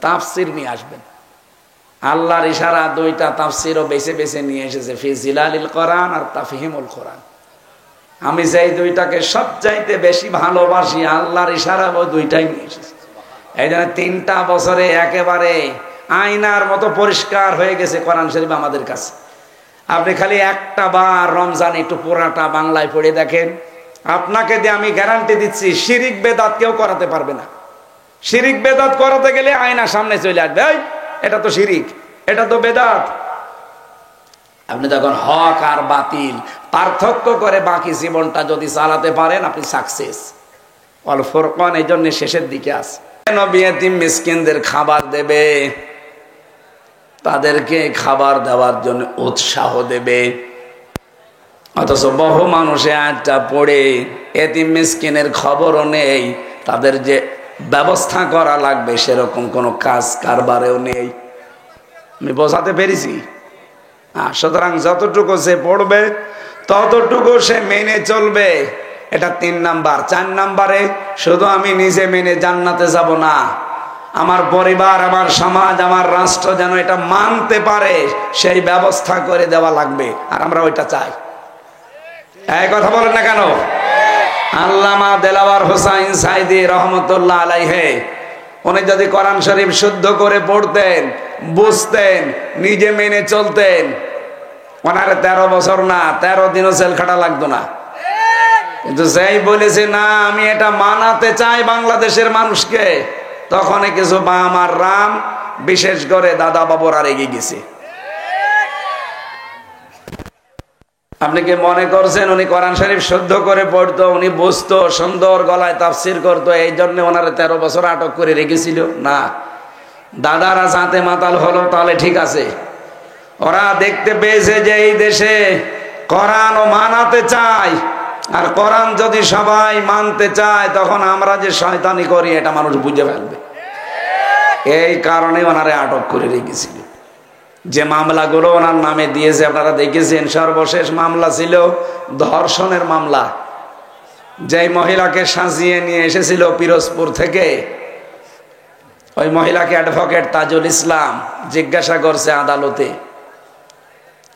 তাফসির নিয়ে আসবেন। আল্লাহর ইশারা 2টা তাফসিরও বেছে বেছে নিয়ে এসেছে, ফি জিলালিল কোরআন আর তাফহিমুল কোরআন। আমি যেই 2টাকে সবচাইতে বেশি ভালোবাসি, আল্লাহর ইশারা ওই 2টাই নিয়ে এসেছে। এই জন্য 3টা বছরে একেবারে আয়নার মতো পরিষ্কার হয়ে গেছে কোরআন শরীফ আমাদের কাছে। আপনি খালি একটা বার রমজান একটু পুরাটা বাংলায় পড়ে দেখেন, আপনাকে দিয়ে আমি গ্যারান্টি দিচ্ছি শিরিক বেদাত কেউ করাতে পারবে না। শিরিক বেদাত করাতে গেলে আয়না সামনে চলে আসবে, এটা তো শিরিক, এটা তো বেদাত। আপনি যখন হক আর বাতিল পার্থক্য করে বাকি জীবনটা যদি চালাতে পারেন, আপনি সাকসেস। অল ফুরকান এই জন্য শেষের দিকে আছে। নবী এতিম মিসকিনদের খাবার দেবে, তাদেরকে খাবার দেওয়ার জন্য উৎসাহ দেবে। অথচ বহু মানুষে আয়াতটা পড়ে এতিম মিসকিনের খবরও নেই, তাদের যে ব্যবস্থা করা লাগবে সেরকম কোনো কাজ কারবারেও নেই। আমি বোঝাতে পেরেছি? সুতরাং যতটুকু সে পড়বে ততটুকু সে মেনে চলবে, এটা 3 নাম্বার। 4 নাম্বারে শুধু আমি নিজে মেনে জান্নাতে যাব না, আমার পরিবার, আমার সমাজ, আমার রাষ্ট্র যেন এটা মানতে পারে, সেই ব্যবস্থা করে দেওয়া লাগবে। আর আমরা ওইটা চাই। এই কথা বলেন না কেন? আল্লামা দেলাওয়ার হোসাইন সাইদি রহমতুল্লাহ আলাইহে, উনি যদি কোরআন শরীফ শুদ্ধ করে পড়তেন, বুঝতেন, নিজে মেনে চলতেন, ওনার 13 বছর না 13 দিনও জেল খাটা লাগতো না। কিন্তু যেই বলেছে না আমি এটা মানাতে চাই বাংলাদেশের মানুষকে, তখন কিছু আমার রাম, বিশেষ করে দাদা বাবুরা রেগে গেছে। আপনি কি মনে করছেন উনি কোরআন শরীফ শুদ্ধ করে পড়তো, উনি বুঝতো, সুন্দর গলায় তাফসির করতো, এই জন্য ওনার 13 বছর আটক করে রেখেছিল? না। দাদারা যাতে মাতাল হলো তাহলে ঠিক আছে, ওরা দেখতে পেয়েছে যে এই দেশে কোরআন ও মানাতে চায়, আর কোরআন যদি সবাই মানতে চায় তখন আমরা যে শয়তানি করি এটা মানুষ বুঝে ফেলবে। এই কারণে ওনারে আটক করে রেখেছিল। যে মামলাগুলো ওনার নামে দিয়েছে আপনারা দেখেছেন, সর্বশেষ মামলা ছিল ধর্ষণের মামলা। যেই মহিলাকে সাজিয়ে নিয়ে এসেছিল পিরোজপুর থেকে, ওই মহিলাকে অ্যাডভোকেট তাজুল ইসলাম জিজ্ঞাসা করছে আদালতে,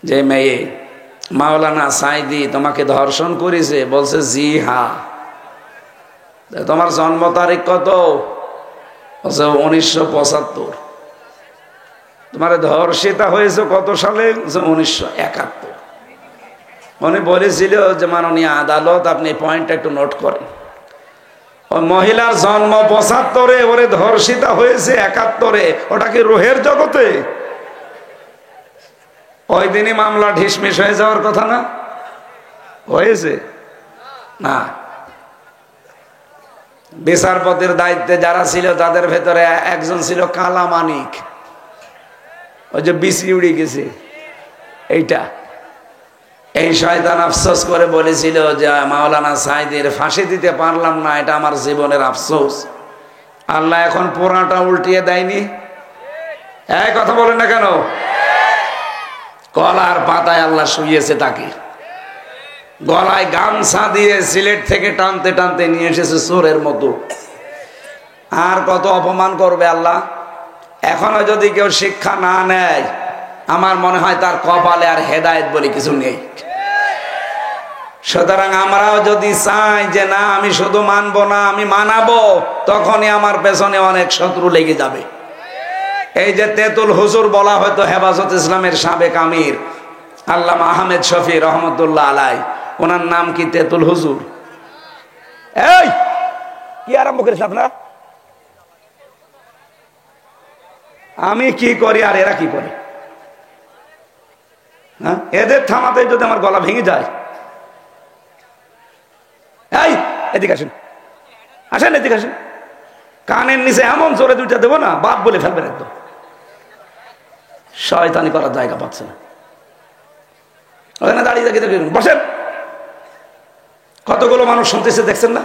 যে মেয়ে মাওলানা সাইদি তোমাকে ধর্ষণ করেছে? বলছে জি হ্যাঁ। তোমার জন্ম তারিখ কত? বলছে 1975। তোমার ধর্ষিতা হয়েছে কত সালে? 1971। উনি বলেছিল যে মাননীয় আদালত আপনি পয়েন্টটা একটু নোট করেন, ওই মহিলার জন্ম 75-এ, ওরে ধর্ষিতা হয়েছে 71-এ, ওটা কি রুহের জগতে? ওই দিনই মামলা ঢিসমিস হয়ে যাওয়ার কথা না? হয়েছে না। বিচারপতির দায়িত্বে যারা ছিল তাদের ভেতরে একজন ছিল কালা মানিক, ওই যে বিসি উড়ে গেছে এইটা। এই শয়তান আফসোস করে বলেছিল যে মাওলানা সাইদের ফাঁসি দিতে পারলাম না, এটা আমার জীবনের আফসোস। আল্লাহ এখন পুরাটা উল্টিয়ে দেয়নি? এই কথা বলেন না কেন? কলার পাতায় আল্লাহ শুইয়েছে তাকে, গলায় গামছা দিয়ে সিলেট থেকে টানতে টানতে নিয়ে এসেছে চোরের মতো। আর কত অপমান করবে আল্লাহ? এখনো যদি কেউ শিক্ষা না নেয়, আমার মনে হয় তার কপালে আর হেদায়েত বলে কিছু নেই। সুতরাং আমরাও যদি চাই যে না আমি শুধু মানবো না, আমি মানাবো, তখনই আমার পেছনে অনেক শত্রু লেগে যাবে। এই যে তেতুল হুজুর বলা হয়তো হেফাজত ইসলামের সাবেক আমির আল্লামা আহমেদ শফি রহমতুল্লাহ আলাই, ওনার নাম কি তেতুল হুজুর? এই কি আরম্ভ করেছে আপনারা? আমি কি করি আর এরা কি করে? হ্যাঁ, এদের থামাতে যদি আমার গলা ভেঙে যায়। এই এদিকে আসেন, আসেন এদিকে আসেন। কানের নিচে এমন জোরে দুইটা দেবো না, বাপ বলে ফেলবেন একদম। শয়তানি করার জায়গা পাচ্ছে না। ওখানে দাঁড়িয়ে দেখে বসেন। কতগুলো মানুষ শুনতেছে দেখছেন না?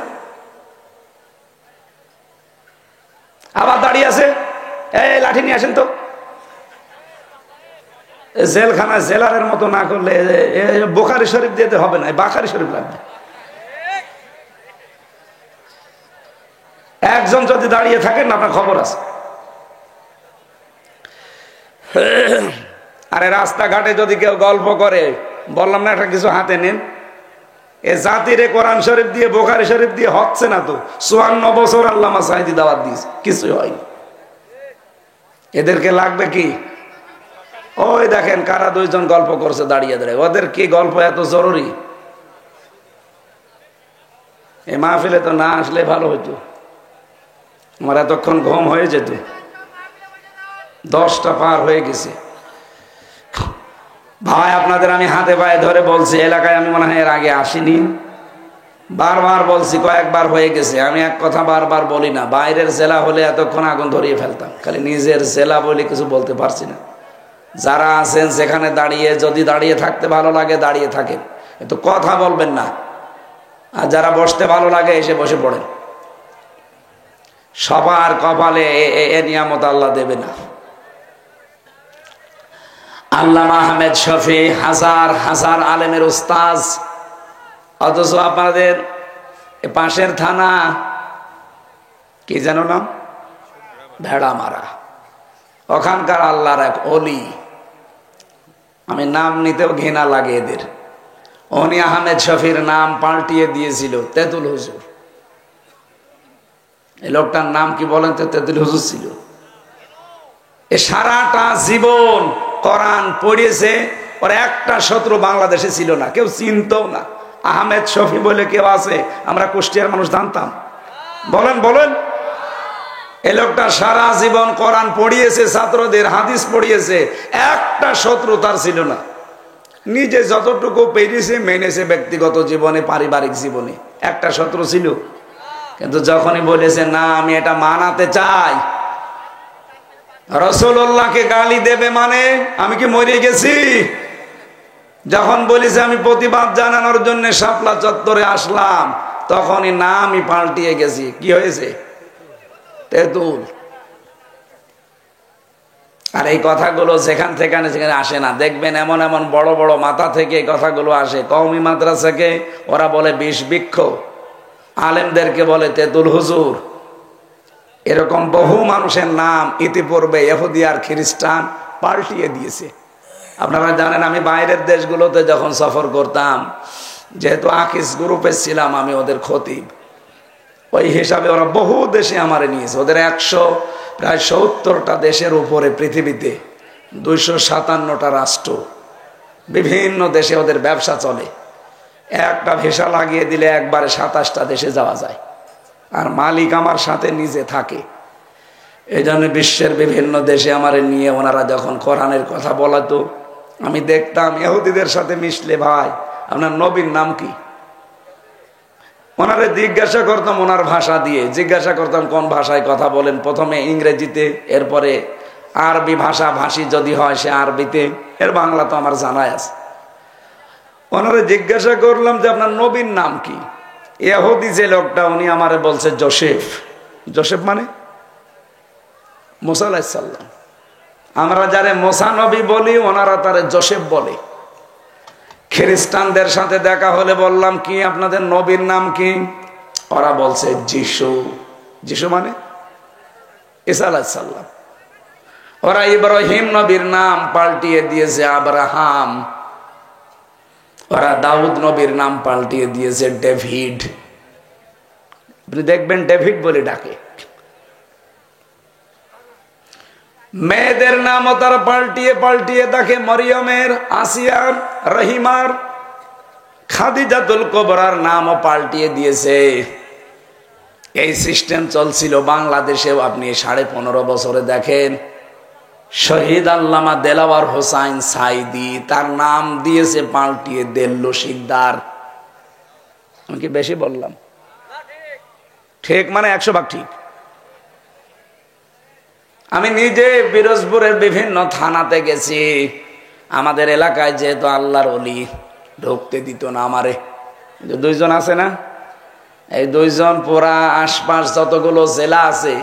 আবার দাঁড়িয়ে আছে। এই লাঠি নিয়ে আসেন তো। জেলখানায় জেলারের মতো না করলে বোখারি শরীফ দিতে হবে না, বাখারি শরীফ লাগবে। একজন যদি দাঁড়িয়ে থাকেন না, আপনার খবর আছে। আরে রাস্তাঘাটে যদি কেউ গল্প করে, বললাম না একটা কিছু হাতে নেন। এ জাতিরে কোরআন শরীফ দিয়ে বোখারি শরীফ দিয়ে হচ্ছে না তো। 54 বছর আল্লামা সাঈদী দাওয়াত দিয়েছে, কিছুই হয়নি। এদেরকে লাগবে কি? ওই দেখেন কারা দুইজন গল্প করছে দাঁড়িয়ে দাঁড়িয়ে। ওদের কি গল্প এত জরুরি? এই মাহফিলে তো না আসলে ভালো হইতো, আমার এতক্ষণ ঘুম হয়ে যেত। 10টা পার হয়ে গেছে। ভাই আপনাদের আমি হাতে পায়ে ধরে বলছি, এলাকায় আমি মনে হয় এর আগে আসিনি, বারবার বলছি, কয়েকবার হয়ে গেছে। আমি এক কথা বারবার বলি না, বাইরের জেলা হলে এতক্ষণ আগুন ধরিয়ে ফেলতাম, খালি নিজের জেলা বলে কিছু বলতে পারছি না। যারা আছেন সেখানে দাঁড়িয়ে, যদি দাঁড়িয়ে থাকতে ভালো লাগে দাঁড়িয়ে থাকেন, কিন্তু কথা বলবেন না। আর যারা বসতে ভালো লাগে এসে বসে পড়েন। সবার কপালে এ নিয়ামত আল্লাহ দেবে না। আল্লামা আহমেদ শফি হাজার হাজার আলেমের উস্তাজ, অথচ আপনাদের পাশের থানা কি জানো নাম? ভেড়ামারা। ওখানকার আল্লাহর এক অলি, আমি নাম নিতেও ঘৃণা লাগে এদের। উনি আহমেদ শফির নাম পাল্টিয়ে দিয়েছিল তেতুল হুজুর। এই লোকটার নাম কি বলেন তো? তেতুল হুজুর ছিল। এ সারাটা জীবন কোরআন পড়িয়েছে, ওর একটা শত্রু বাংলাদেশে ছিল না, কেউ চিনতও না। আহমেদ শফি বলে কেউ আছে? আমরা কুষ্টিয়ার মানুষ জানতাম? বলেন বলেন। এই লোকটা সারা জীবন কোরআন পড়িয়েছে, ছাত্রদের হাদিস পড়িয়েছে, একটা শত্রু তার ছিল না। নিজে যতটুকু পেরেছে মেনেছে, ব্যক্তিগত জীবনে পারিবারিক জীবনে। একটা শত্রু ছিল? কিন্তু যখনই বলেছে না আমি এটা মানাতে চাই, রাসূলুল্লাহকে গালি দেবে মানে আমি কি মরে গেছি? যখন বলিস আমি প্রতিবাদ জানানোর জন্য শাপলা চত্বরে আসলাম, তখনই নামই পাল্টিয়ে গেছি। কি হয়েছে? তেঁতুল। আর এই কথাগুলো যেখান থেকে সেখানে আসে না, দেখবেন এমন এমন বড় বড় মাথা থেকে এই কথাগুলো আসে। কওমি মাদ্রাসাকে ওরা বলে বিষ বৃক্ষ, আলেমদেরকে বলে তেঁতুল হুজুর। এরকম বহু মানুষের নাম ইতিপূর্বে ইহুদি আর খ্রিস্টান পাল্টিয়ে দিয়েছে। আপনারা জানেন, আমি বাইরের দেশগুলোতে যখন সফর করতাম, যেহেতু আকিস গ্রুপে ছিলাম, আমি ওদের খতিব, ওই হিসাবে ওরা বহু দেশে আমারে নিয়েছে। ওদের প্রায় 70টা দেশের উপরে পৃথিবীতে, 257টা রাষ্ট্র, বিভিন্ন দেশে ওদের ব্যবসা চলে। একটা ভিসা লাগিয়ে দিলে একবারে 27টা দেশে যাওয়া যায়। আর মালিক আমার সাথে নিজে থাকে। এই জন্য বিশ্বের বিভিন্ন দেশে আমারে নিয়ে ওনারা যখন কোরআনের কথা বলাতো, আমি দেখতাম ইহুদিদের সাথে মিশলে, ভাই আপনার নবীর নাম কি? ওনারে জিজ্ঞাসা করতাম ওনার ভাষা দিয়ে, জিজ্ঞাসা করতাম কোন ভাষায় কথা বলেন, প্রথমে ইংরেজিতে, এরপরে আরবি ভাষা ভাষী যদি হয় সে আরবিতে, এর বাংলা তো আমার জানাই আছে। ওনারে জিজ্ঞাসা করলাম যে আপনার নবীর নাম কি? ইহুদি যে লোকটা, উনি আমারে বলছে জোসেফ। জোসেফ মানে মুসা আলাইহিস সালাম। আমরা যারে মুসা নবী বলি, ওনারা তারে জোসেফ বলে। খ্রিস্টানদের সাথে দেখা হলে বললাম কি আপনাদের নবীর নাম কি? ওরা বলছে যিশু। যিশু মানে ঈসা আলাইহিস সালাম। ওরা ইব্রাহিম নবীর নাম পাল্টিয়ে দিয়েছে আব্রাহাম। ওরা দাউদ নবীর নাম পাল্টিয়ে দিয়েছে ডেভিড। আপনি দেখবেন ডেভিড বলে ডাকে। মেয়েদের নামও তারা পাল্টিয়ে পাল্টিয়ে দেখে, মরিয়মের, আসিয়ার, রহিমার, খাদিজাতুল কুবরার নামও পাল্টিয়ে দিয়েছে। এই সিস্টেম চলছিল বাংলাদেশেও। আপনি 15.5 বছরে দেখেন, শহীদ আল্লামা দেলাওয়ার হোসাইন সাইদি, তার নাম দিয়েছে পাল্টিয়ে দেল্লো শিকদার। আমি কি বেশি বললাম? ঠিক মানে 100 ভাগ ঠিক। আমি নিজে পিরোজপুরের বিভিন্ন থানাতে গেছি। আমাদের এলাকায় যেহেতু আল্লাহর ওলি, ঢুকতে দিত না আমারে। 2 জন আছে না, এই 2 জন পুরা আশপাশ যতগুলো জেলা আছে,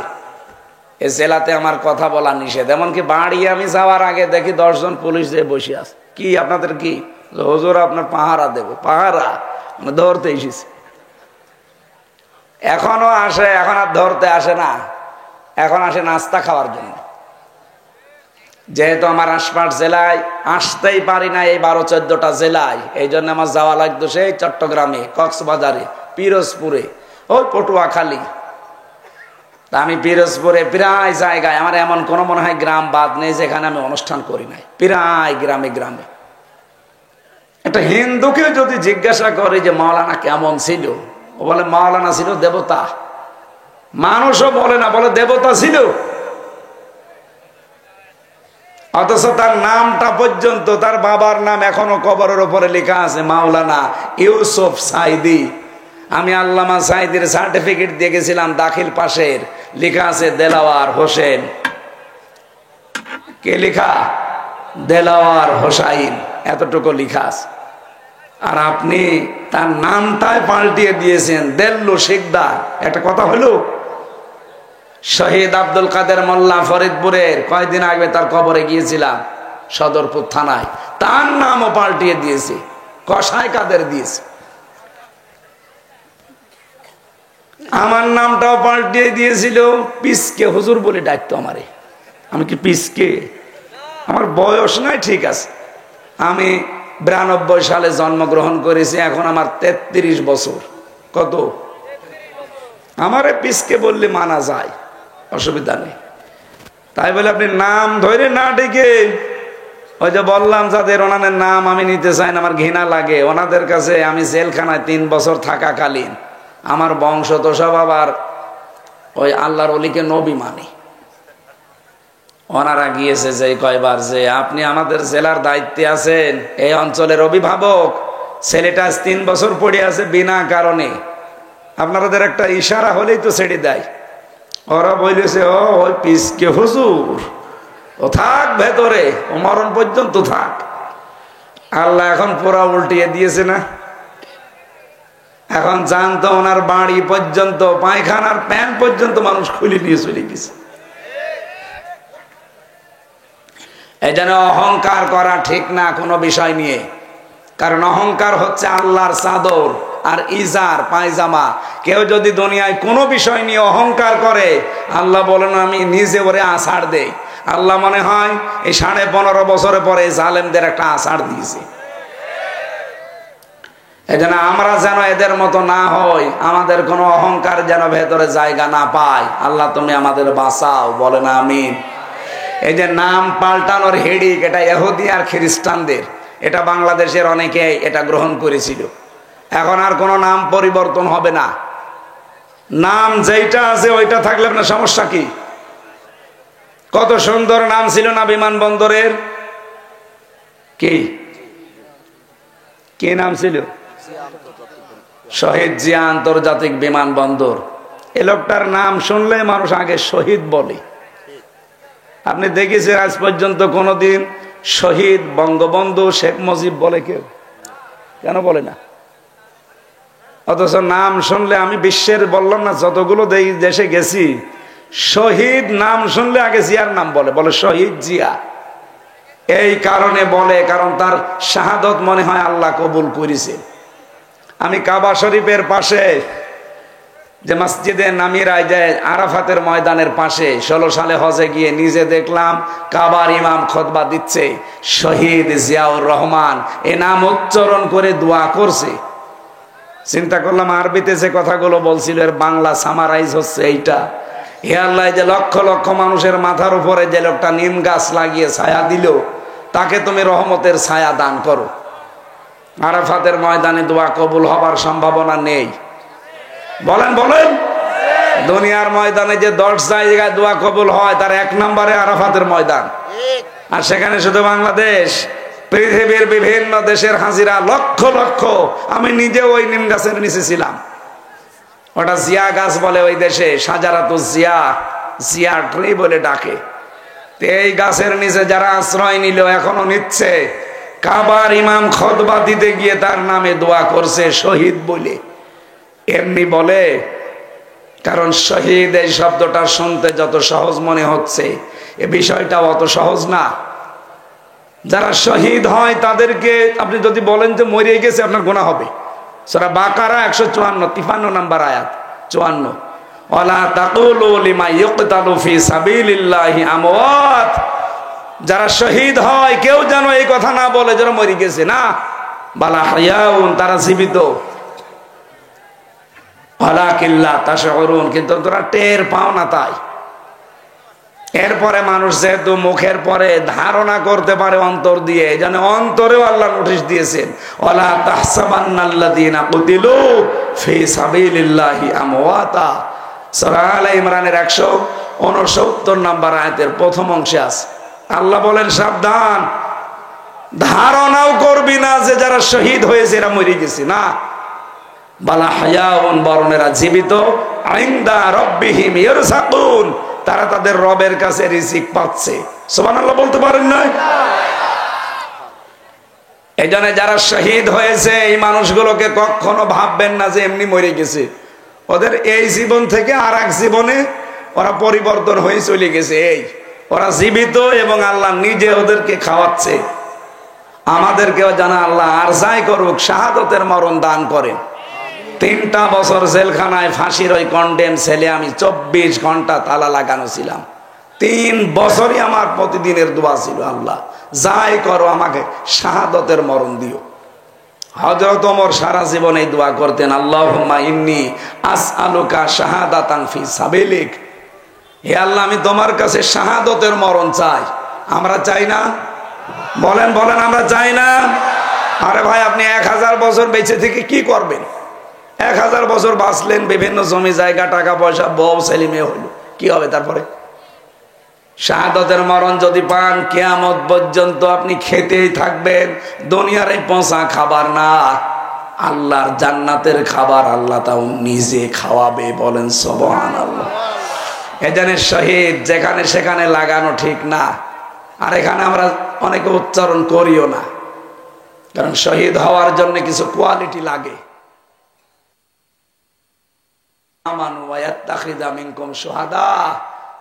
এই জেলাতে আমার কথা বলা নিষেধ। এমনকি বাড়ি আমি যাওয়ার আগে দেখি 10 জন পুলিশ যে বসে আছে। কি আপনাদের কি? হুজুর আপনার পাহারা দেব। পাহারা মানে ধরতে এসেছি। এখনো আসে, এখন আর ধরতে আসে না, এখন আসে নাস্তা খাওয়ার জন্য। যেহেতু আমার আশপাশ জেলায় আসতেই পারি না, এই 12-14টা জেলায়, এই জন্য আমার যাওয়া লাগতো সেই চট্টগ্রামে, কক্সবাজারে, পিরোজপুরে, ওই পটুয়াখালী। তা আমি পিরোজপুরে প্রায় জায়গায়, আমার এমন কোনো মনে হয় গ্রাম বাদ নেই যেখানে আমি অনুষ্ঠান করি নাই। প্রায় গ্রামে গ্রামে। একটা হিন্দুকে যদি জিজ্ঞাসা করে যে মাওলানা কেমন ছিল, ও বলে মাওলানা ছিল দেবতা। মানুষও বলে না, বলে দেবতা ছিল। অথচ তার নামটা পর্যন্ত, তার বাবার নাম এখনো কবরের উপরে লেখা আছে, মাওলানা ইউসুফ সাইদি। আমি আল্লামা সাইদির সার্টিফিকেট দিয়ে গেছিলাম, দাখিল পাশের, লেখা আছে দেলাওয়ার হোসেন। কে লেখা? দেলাওয়ার হোসাইন, এতটুকু লেখা আছে। আর আপনি তার নামটাই পাল্টিয়ে দিয়েছেন দেল্লো শিকদার। একটা কথা হলো, শহীদ আব্দুল কাদের মোল্লা ফরিদপুরের, কয়েকদিন আগে তার কবরে গিয়েছিলাম, সদরপুর থানায়, তার নামও পাল্টিয়ে দিয়েছে, কসাই কাদের দিয়েছে। আমার নামটাও পাল্টিয়ে দিয়েছিল, পিসকে হুজুর বলে ডাকতো আমারে। আমি কি পিসকে? আমার বয়স নাই, ঠিক আছে। আমি 92 সালে জন্মগ্রহণ করেছি, এখন আমার 33 বছর। কত? আমারে পিসকে বললে মানা যায়, অসুবিধা নেই। তাই বলে আপনি নাম ধরে না ডেকে, ওই যে বললাম যাদের, ওনাদের নাম আমি নিতে চাই না, আমার ঘৃণা লাগে। ওনাদের কাছে আমি জেলখানায় 3 বছর থাকাকালীন, আমার বংশ তো সব আবার ওই আল্লাহর ওলিকে নবী মানে। ওনারা গিয়েছে যে কয়বার, যে আপনি আমাদের জেলার দায়িত্বে আছেন, এই অঞ্চলের অভিভাবক, ছেলেটা 3 বছর পড়ে আছে বিনা কারণে, আপনাদের একটা ইশারা হলেই তো ছেড়ে দেয়। ওরা বলেছে ও ওই পিসকে হুজুর, ও থাক ভেতরে, ও মরণ পর্যন্ত থাক। আল্লাহ এখন পুরা উল্টিয়ে দিয়েছে না? এখন জানতো ওনার বাড়ি পর্যন্ত, পায়খানার প্যান্ট পর্যন্ত মানুষ খুলে নিয়ে চলে গেছে। এই জন্য অহংকার করা ঠিক না কোনো বিষয় নিয়ে, কারণ অহংকার হচ্ছে আল্লাহর চাদর আর ইজার পায়জামা। কেউ যদি দুনিয়ায় কোনো বিষয় নিয়ে অহংকার করে, আল্লাহ বলেন আমি নিজে ওরে আষাঢ় দেই। আল্লাহ মনে হয় এই 15.5 বছরে পরে জালেমদের একটা আষাঢ় দিয়েছে। এই জন্য আমরা যেন এদের মতো না হই, আমাদের কোনো অহংকার যেন ভেতরে জায়গা না পায়। আল্লাহ তুমি আমাদের বাঁচাও, বলে না আমিন। এই যে নাম পাল্টানোর হেডিক, এটা ইহুদি আর খ্রিস্টানদের, এটা বাংলাদেশের অনেকে এটা গ্রহণ করেছিল। এখন আর কোনো নাম পরিবর্তন হবে না, নাম যেটা আছে ওইটা থাকলে না সমস্যা কি? কত সুন্দর নাম ছিল না বিমানবন্দরের, কি কি নাম ছিল? শহীদ জিয়া আন্তর্জাতিক বিমানবন্দর। এ লোকটার নাম শুনলে মানুষ আগে শহীদ বলে। আপনি দেখেছেন আজ পর্যন্ত কোনদিন শহীদ বঙ্গবন্ধু শেখ মুজিব বলে কেউ? কেন বলে না? অথচ নাম শুনলে, আমি বিশ্বের বললাম না যতগুলো দেশে গেছি, শহীদ নাম শুনলে আগে জিয়ার নাম বলে, বলে শহীদ জিয়া। এই কারণে বলে, কারণ তার শাহাদত মনে হয় আল্লাহ কবুল করেছে। আমি কাবা শরীফের পাশে যে মসজিদে নামিরায় যায়, আরাফাতের ময়দানের পাশে 16 সালে হজে গিয়ে নিজে দেখলাম কাবার ইমাম খুতবা দিচ্ছে, শহীদ জিয়াউর রহমান এ নাম উচ্চারণ করে দোয়া করছে। চিন্তা করলাম আরবিতে যে কথাগুলো বলছিল এর বাংলা সামারাইজ হচ্ছে এইটা। হে আল্লাহ, যে লক্ষ লক্ষ মানুষের মাথার উপরে যে লোকটা নিম গাছ লাগিয়ে ছায়া দিল, তাকে তুমি রহমতের ছায়া দান করো। আরাফাতের ময়দানে দোয়া কবুল হবার সম্ভাবনা নেই? বলেন বলেন। দুনিয়ার ময়দানে যে 10 জায়গায় দোয়া কবুল হয়, তার 1 নম্বরে আরাফাতের ময়দান। আর সেখানে শুধু বাংলাদেশ, পৃথিবীর বিভিন্ন দেশের হাজিরা লক্ষ লক্ষ। আমি নিজে ওই নিম গাছের নিচে ছিলাম। ওটা জিয়া গাছ বলে ওই দেশে, সাজারাতুজ জিয়া, জিয়া ট্রি বলে ডাকে। এই গাছের নিচে যারা আশ্রয় নিল, এখনো নিচ্ছে, কাবার ইমাম খুতবা দিতে গিয়ে তার নামে দোয়া করছে শহীদ বলে। এমনি বলে কারণ শহীদ এই শব্দটা শুনতে যত সহজ মনে হচ্ছে, এ বিষয়টা অত সহজ না। যারা শহীদ হয় তাদেরকে আপনি যদি বলেন যে মরে গেছে, আপনার গুনাহ হবে। সূরা বাকারা 154 53 নম্বর আয়াত 54, ওয়ালা তাকুলু লিমা ইউকতালু ফি সাবিলিল্লাহি আমওয়াত। যারা শহীদ হয় কেউ যেন এই কথা না বলে যারা মরে গেছে, না, বালা হায়াউন, তারা জীবিত। ওয়ালাকিল্লা তাশউরুন, কিন্তু তোরা টের পাও না। তাই এরপরে মানুষ যেহেতু মুখের পরে ধারণা করতে পারে অন্তর দিয়ে, যেন অন্তরেও আল্লাহ নোটিশ দিয়েছেন, ওয়ালা তাহসাবান্নাল্লাযীনা কুতিলু ফি সাবিলিল্লাহি আমওয়াতা। সূরা আলে ইমরানের 169 নম্বর আয়াতের প্রথম অংশে আছে। আল্লাহ বলেন সাবধান, ধারণাও করবি না যে যারা শহীদ হয়েছে এরা মরে গেছে, না, বালা হায়াউন, বরং এরা জীবিত, ইনদা রাব্বিহিম ইয়ারযাকুন, তারা তাদের রবের কাছে রিজিক পাচ্ছে। সুবহানাল্লাহ বলতে পারেন না? এই জন্য যারা শহীদ হয়েছে এই মানুষগুলোকে কখনো ভাববেন না যে এমনি মরে গেছে। ওদের এই জীবন থেকে আর এক জীবনে ওরা পরিবর্তন হয়ে চলে গেছে। এই ওরা জীবিত এবং আল্লাহ নিজে ওদেরকে খাওয়াচ্ছে। আমাদেরকেও জানা আল্লাহ আর যাই করুক শাহাদতের মরণ দান করেন। 3টা বছর জেলখানায় ফাঁসির ওই কন্ডেম ছেলে আমি 24 ঘন্টা তালা লাগানো ছিলাম। 3 বছরই আমার প্রতিদিনের দোয়া ছিল, আল্লাহ যাই করো আমাকে শাহাদতের মরণ দিও। হযরত ওমর সারা জীবন এই দোয়া করতেন, আল্লাহুম্মা ইন্নী আসআলুকা শাহাদাতান ফি সাবিলিক। হে আল্লাহ, আমি তোমার কাছে শাহাদতের মরণ চাই। আমরা চাই না? বলেন বলেন, আমরা চাই না? আরে ভাই, আপনি 1000 বছর বেঁচে থেকে কি করবেন? 1000 বছর বাঁচলেন, বিভিন্ন জমি জায়গা টাকা পয়সা বউ ছেলে মেয়ে হলো, কি হবে তারপরে? শাহাদতের মরণ যদি পান, কিয়ামত পর্যন্ত আপনি খেতেই থাকবেন। দুনিয়ার এই পচা খাবার না, আল্লাহর জান্নাতের খাবার আল্লাহ তাও নিজে খাওয়াবে। বলেন সুবহানাল্লাহ। এজন্য শহীদ যেখানে সেখানে লাগানো ঠিক না। আর এখানে আমরা অনেকে উচ্চারণ করিও না, কারণ শহীদ হওয়ার জন্য কিছু কোয়ালিটি লাগে।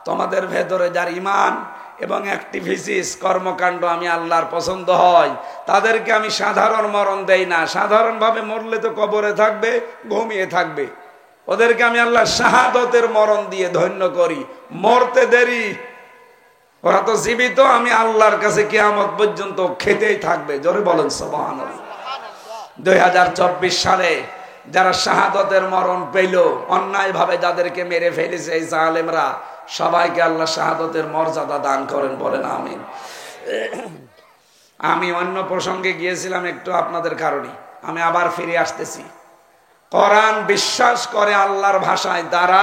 তোমাদের ভেতরে যার ঈমান এবং অ্যাক্টিভিটিস কর্মকাণ্ড আমি আল্লাহর পছন্দ হয়, তাদেরকে আমি সাধারণ মরণ দেই না। সাধারণ ভাবে মরলে তো কবরে থাকবে, ঘুমিয়ে থাকবে। ওদেরকে আমি আল্লাহ শাহাদতের মরণ দিয়ে ধন্য করি। মরতে দেরি, ওরা তো জীবিত, আমি আল্লাহর কাছে কিয়ামত পর্যন্ত খেতেই থাকবে। জোরে বলেন সুবহানাল্লাহ। 2024 সালে যারা শাহাদতের মরণ পেল, অন্যায় ভাবে যাদেরকে মেরে ফেলেছে এই জালেমরা, সবাইকে আল্লাহ শাহাদতের মর্যাদা দান করেন, বলেন আমিন। আমি অন্য প্রসঙ্গে গিয়েছিলাম একটু আপনাদের কারণে, আমি আবার ফিরে আসতেছি। কোরআন বিশ্বাস করে আল্লাহর ভাষায় তারা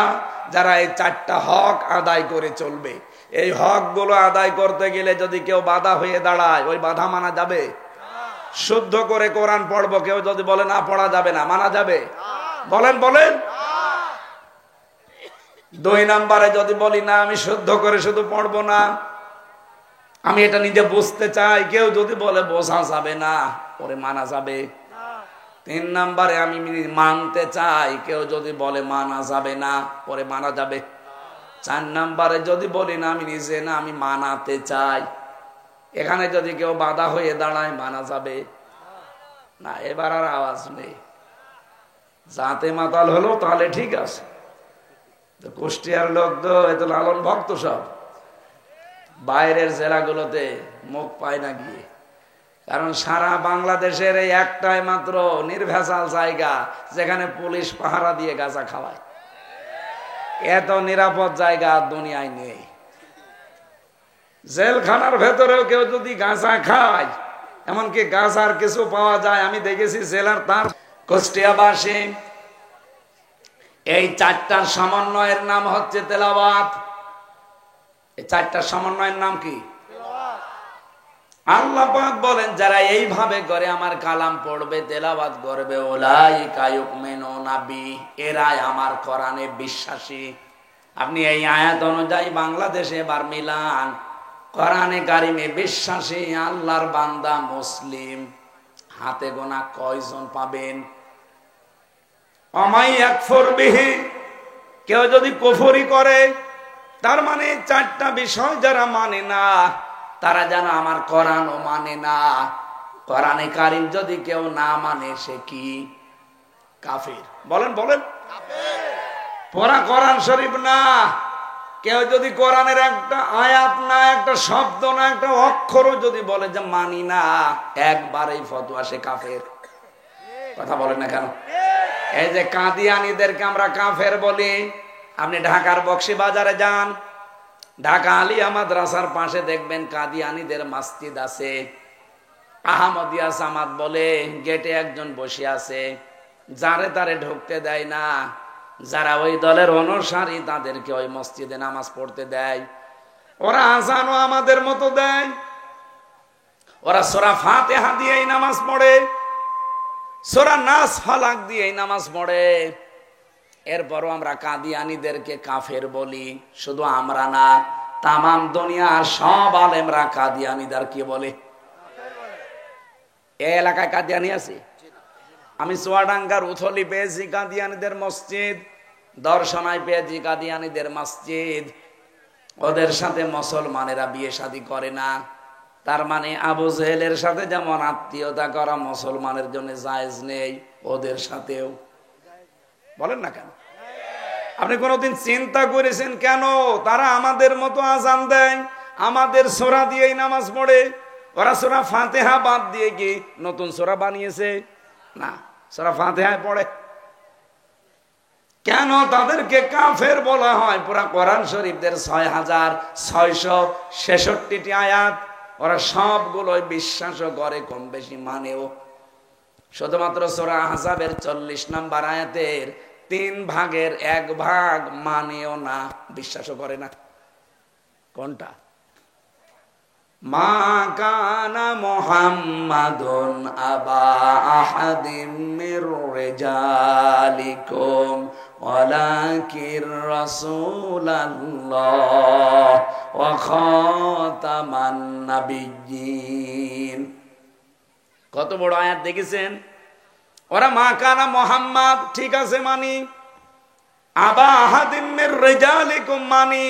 যারা এই 4টা হক আদায় করে চলবে। এই হক গুলো আদায় করতে গেলে যদি কেউ বাধা হয়ে দাঁড়ায়, ওই বাধা মানা যাবে? শুদ্ধ করে কোরআন পড়বো, কেউ যদি বলে না পড়া যাবে না, মানা যাবে? বলেন বলেন। 2 নম্বরে যদি বলি না আমি শুদ্ধ করে শুধু পড়বো না, আমি এটা নিজে বুঝতে চাই, কেউ যদি বলে বোঝা যাবে না, ওরে মানা যাবে? 3 নম্বরে আমি মানতে চাই, কেউ যদি বলে মানা যাবে না, ওরে মানা যাবে? 4 নম্বরে যদি বলি না আমি নিজে না, আমি মানাতে চাই, এখানে যদি কেউ বাধা হয়ে দাঁড়ায়, মানা যাবে না? এবার আর আওয়াজ নেই। যাতে মাতাল হলো তাহলে ঠিক আছে। কুষ্টিয়ার লোক তো এত লালন ভক্ত, সব বাইরের জেলাগুলোতে মুখ পায় না গিয়ে, কারণ সারা বাংলাদেশের এই একটাই মাত্র নির্ভেজাল জায়গা যেখানে পুলিশ পাহারা দিয়ে গাঁজা খাওয়ায়। এত নিরাপদ জায়গা দুনিয়ায় নেই। জেলখানার ভেতরেও কেউ যদি গাঁজা খায়, এমনকি গাঁজার কিছু পাওয়া যায়, আমি দেখেছি জেলার তার কুষ্টিয়াবাসী। এই 4টার সমন্বয়ের নাম হচ্ছে তেলাওয়াত। এই 4টার সমন্বয়ের নাম কি? আল্লাহ পাক বলেন যারা এইভাবে করে আমার কালাম পড়বে, তেলাওয়াত করবে, উলাইকা ইউমিনুনা বি, এরাই আমার কোরআনে বিশ্বাসী। আপনি এই আয়াত অনুযায়ী বাংলাদেশে এবার মিলান, কোরআনে কারিমে বিশ্বাসী আল্লাহর বান্দা মুসলিম হাতে গোনা কয়জন পাবেন? অমাই আকফর বিহি, কেউ যদি কুফরি করে, তার মানে 4টা বিষয় যারা মানে না, তারা যেন আমার কোরআনও মানে না। কোরআনে কারিম যদি কেউ না মানে, সে কি? কাফির। বলেন বলেন। পড়া কোরআন শরীফ না, কেউ যদি কোরআনের একটা আয়াত না, একটা শব্দ না, একটা অক্ষরও যদি বলে যে মানি না, একবারেই ফতোয়া, সে কাফের। কথা বলেন না কেন? এই যে কাদিয়ানীদেরকে আমরা কাফের বলি, আপনি ঢাকার বক্সি বাজারে যান, ঢাকা আলিয়া মাদ্রাসার পাশে দেখবেন কাদিয়ানীদের মসজিদ আছে। আহমদিয়া জামাত বলে গেটে একজন বসে আছে, যারে তারে ঢুকতে দেয় না। যারা ওই দলের অনুসারী তাদেরকে ওই মসজিদে নামাজ পড়তে দেয়। ওরা আজানও আমাদের মতো দেয়, ওরা সূরা ফাতিহা দিয়েই নামাজ পড়ে, সূরা নাস ফালাক দিয়েই নামাজ পড়ে। এরপরও আমরা কাদিয়ানীদেরকে কাফের বলি। শুধু আমরা না, তামাম দুনিয়ার সব আলেমরা কাদিয়ানীদের কি বলে? এই এলাকায় কাদিয়ানী আছে? আমি চুয়াডাঙ্গার উথলি পেয়েছি কাদিয়ানীদের মসজিদ, দর্শনায় পেয়েছি কাদিয়ানীদের মসজিদ। ওদের সাথে মুসলমানেরা বিয়ে শাদী করে না। তার মানে আবু জেহেলের সাথে যেমন আত্মীয়তা করা মুসলমানের জন্য জায়েজ নেই, ওদের সাথেও। বলেন না কেন? আপনি কোনদিন চিন্তা করেছেন কেন তারা আমাদের মতো আজান দেয়, আমাদের সূরা দিয়েই নামাজ পড়ে? ওরা সূরা ফাতিহা বাদ দিয়ে কি নতুন সূরা বানিয়েছে? না, সূরা ফাতিহায় পড়ে। কেন তাদেরকে কাফের বলা হয়? পুরা কোরআন শরীফের 6666টি আয়াত ওরা সবগুলোই বিশ্বাসও করে, কম বেশি মানেও। শুধুমাত্র সূরা আহজাবের 40 নম্বর আয়াতের 3 ভাগের 1 ভাগ মানেও না, বিশ্বাসও করে না। কোনটা? মা কানা মুহাম্মাদুন আবা আহাদিম মির রিজালিকুম ওয়ালাকির রাসূলুল্লাহ ওয়া খাতামান নাবিয়্যিন। কত বড় আয়াত দেখেছেন? ওরা মা কানা মোহাম্মদ, ঠিক আছে মানি, আবা আহাদিম মির রিজালিকুম মানি।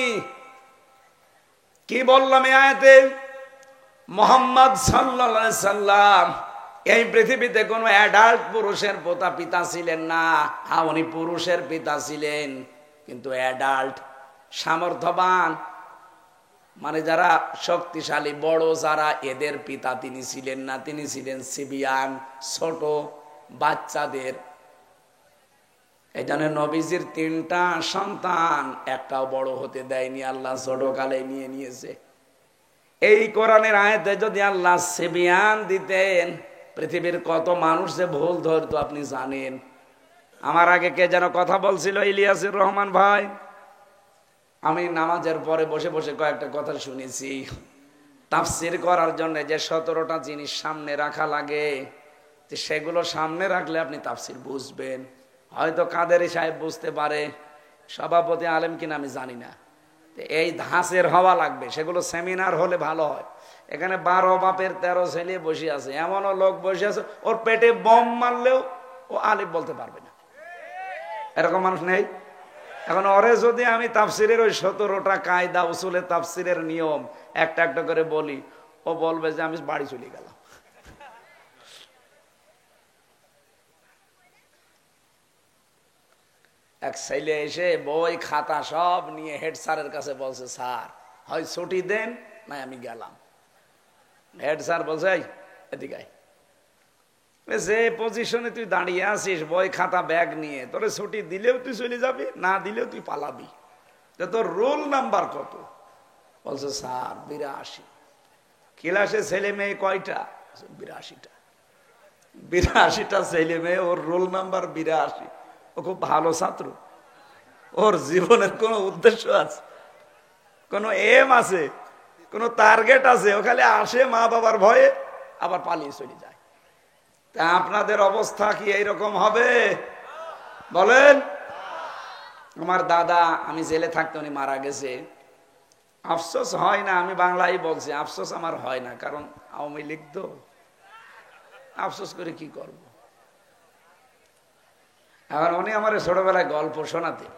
কি বললাম এই আয়াতে? মুহাম্মদ সাল্লাল্লাহু আলাইহি সাল্লাম এই পৃথিবীতে কোনো অ্যাডাল্ট পুরুষের পিতা ছিলেন না। হ্যাঁ, উনি পুরুষের পিতা ছিলেন, কিন্তু অ্যাডাল্ট সামর্থ্যবান মানে যারা শক্তিশালী বড় যারা, এদের পিতা তিনি ছিলেন না। তিনি ছিলেন সিবিয়ান, ছোট বাচ্চাদের। এই জন্য নবীজির 3টা সন্তান, একটাও বড় হতে দেয়নি, আল্লাহ ছোটকালে নিয়ে নিয়েছে। এই কোরআনের আয়াতে যদি আল্লাহ সিবিয়ান দিতেন, পৃথিবীর কত মানুষ যে ভুল ধরতো আপনি জানেন। আমার আগে কে যেন কথা বলছিল, ইলিয়াসুর রহমান ভাই, আমি নামাজের পরে বসে বসে কয়েকটা কথা শুনেছি। তাফসির করার জন্য যে 17টা জিনিস সামনে রাখা লাগে, সেগুলো সামনে রাখলে আপনি তাফসির বুঝবেন। হয়তো কাদেরী সাহেব বুঝতে পারে, সভাপতি আলেম কিনা আমি জানি না। এই ধাঁচের হওয়া লাগবে, সেগুলো সেমিনার হলে ভালো হয়। এখানে 12 বাপের 13 ছেলে বসে আছে, এমনও লোক বসে আছে ওর পেটে বম মারলেও ও আলিফ বলতে পারবে না, এরকম মানুষ নেই? এখন ওরে যদি আমি তাফসিরের ওই 17টা কায়দা উসুলে তাফসিরের নিয়ম একটা একটা করে বলি, ও বলবে যে আমি বাড়ি চলে গেলাম। এক ছেলে এসে বই খাতা সব নিয়ে হেড স্যারের কাছে বলছে, স্যার হয় ছুটি দেন না আমি গেলাম। হেড স্যার বলছে, এদিকে আয়, যে পজিশনে তুই দাঁড়িয়ে আছিস বই খাতা ব্যাগ নিয়ে, তোরে ছুটি দিলেও তুই চলে যাবি, না দিলেও তুই পালাবি, তোর রোল নাম্বার কত? বলছে স্যার 82। ক্লাসে ছেলে মেয়ে কয়টা? 82টা। 82টা ছেলে মেয়ে, ওর রোল নাম্বার 82। ও খুব ভালো ছাত্র, ওর জীবনের কোনো উদ্দেশ্য আছে, কোনো এম আছে, কোনো টার্গেট আছে, ও খালি আসে মা বাবার ভয়ে আবার পালিয়ে চলে যায়। তা আপনাদের অবস্থা কি এইরকম হবে? বলেন। আমার দাদা, আমি জেলে থাকতে উনি মারা গেছে। আফসোস হয় না, আমি বাংলায় বলছি, আফসোস আমার হয় না, কারণ আওয়ামী লীগ তো, আফসোস করে কি করব। এখন উনি আমার ছোটবেলায় গল্প শোনাতেন,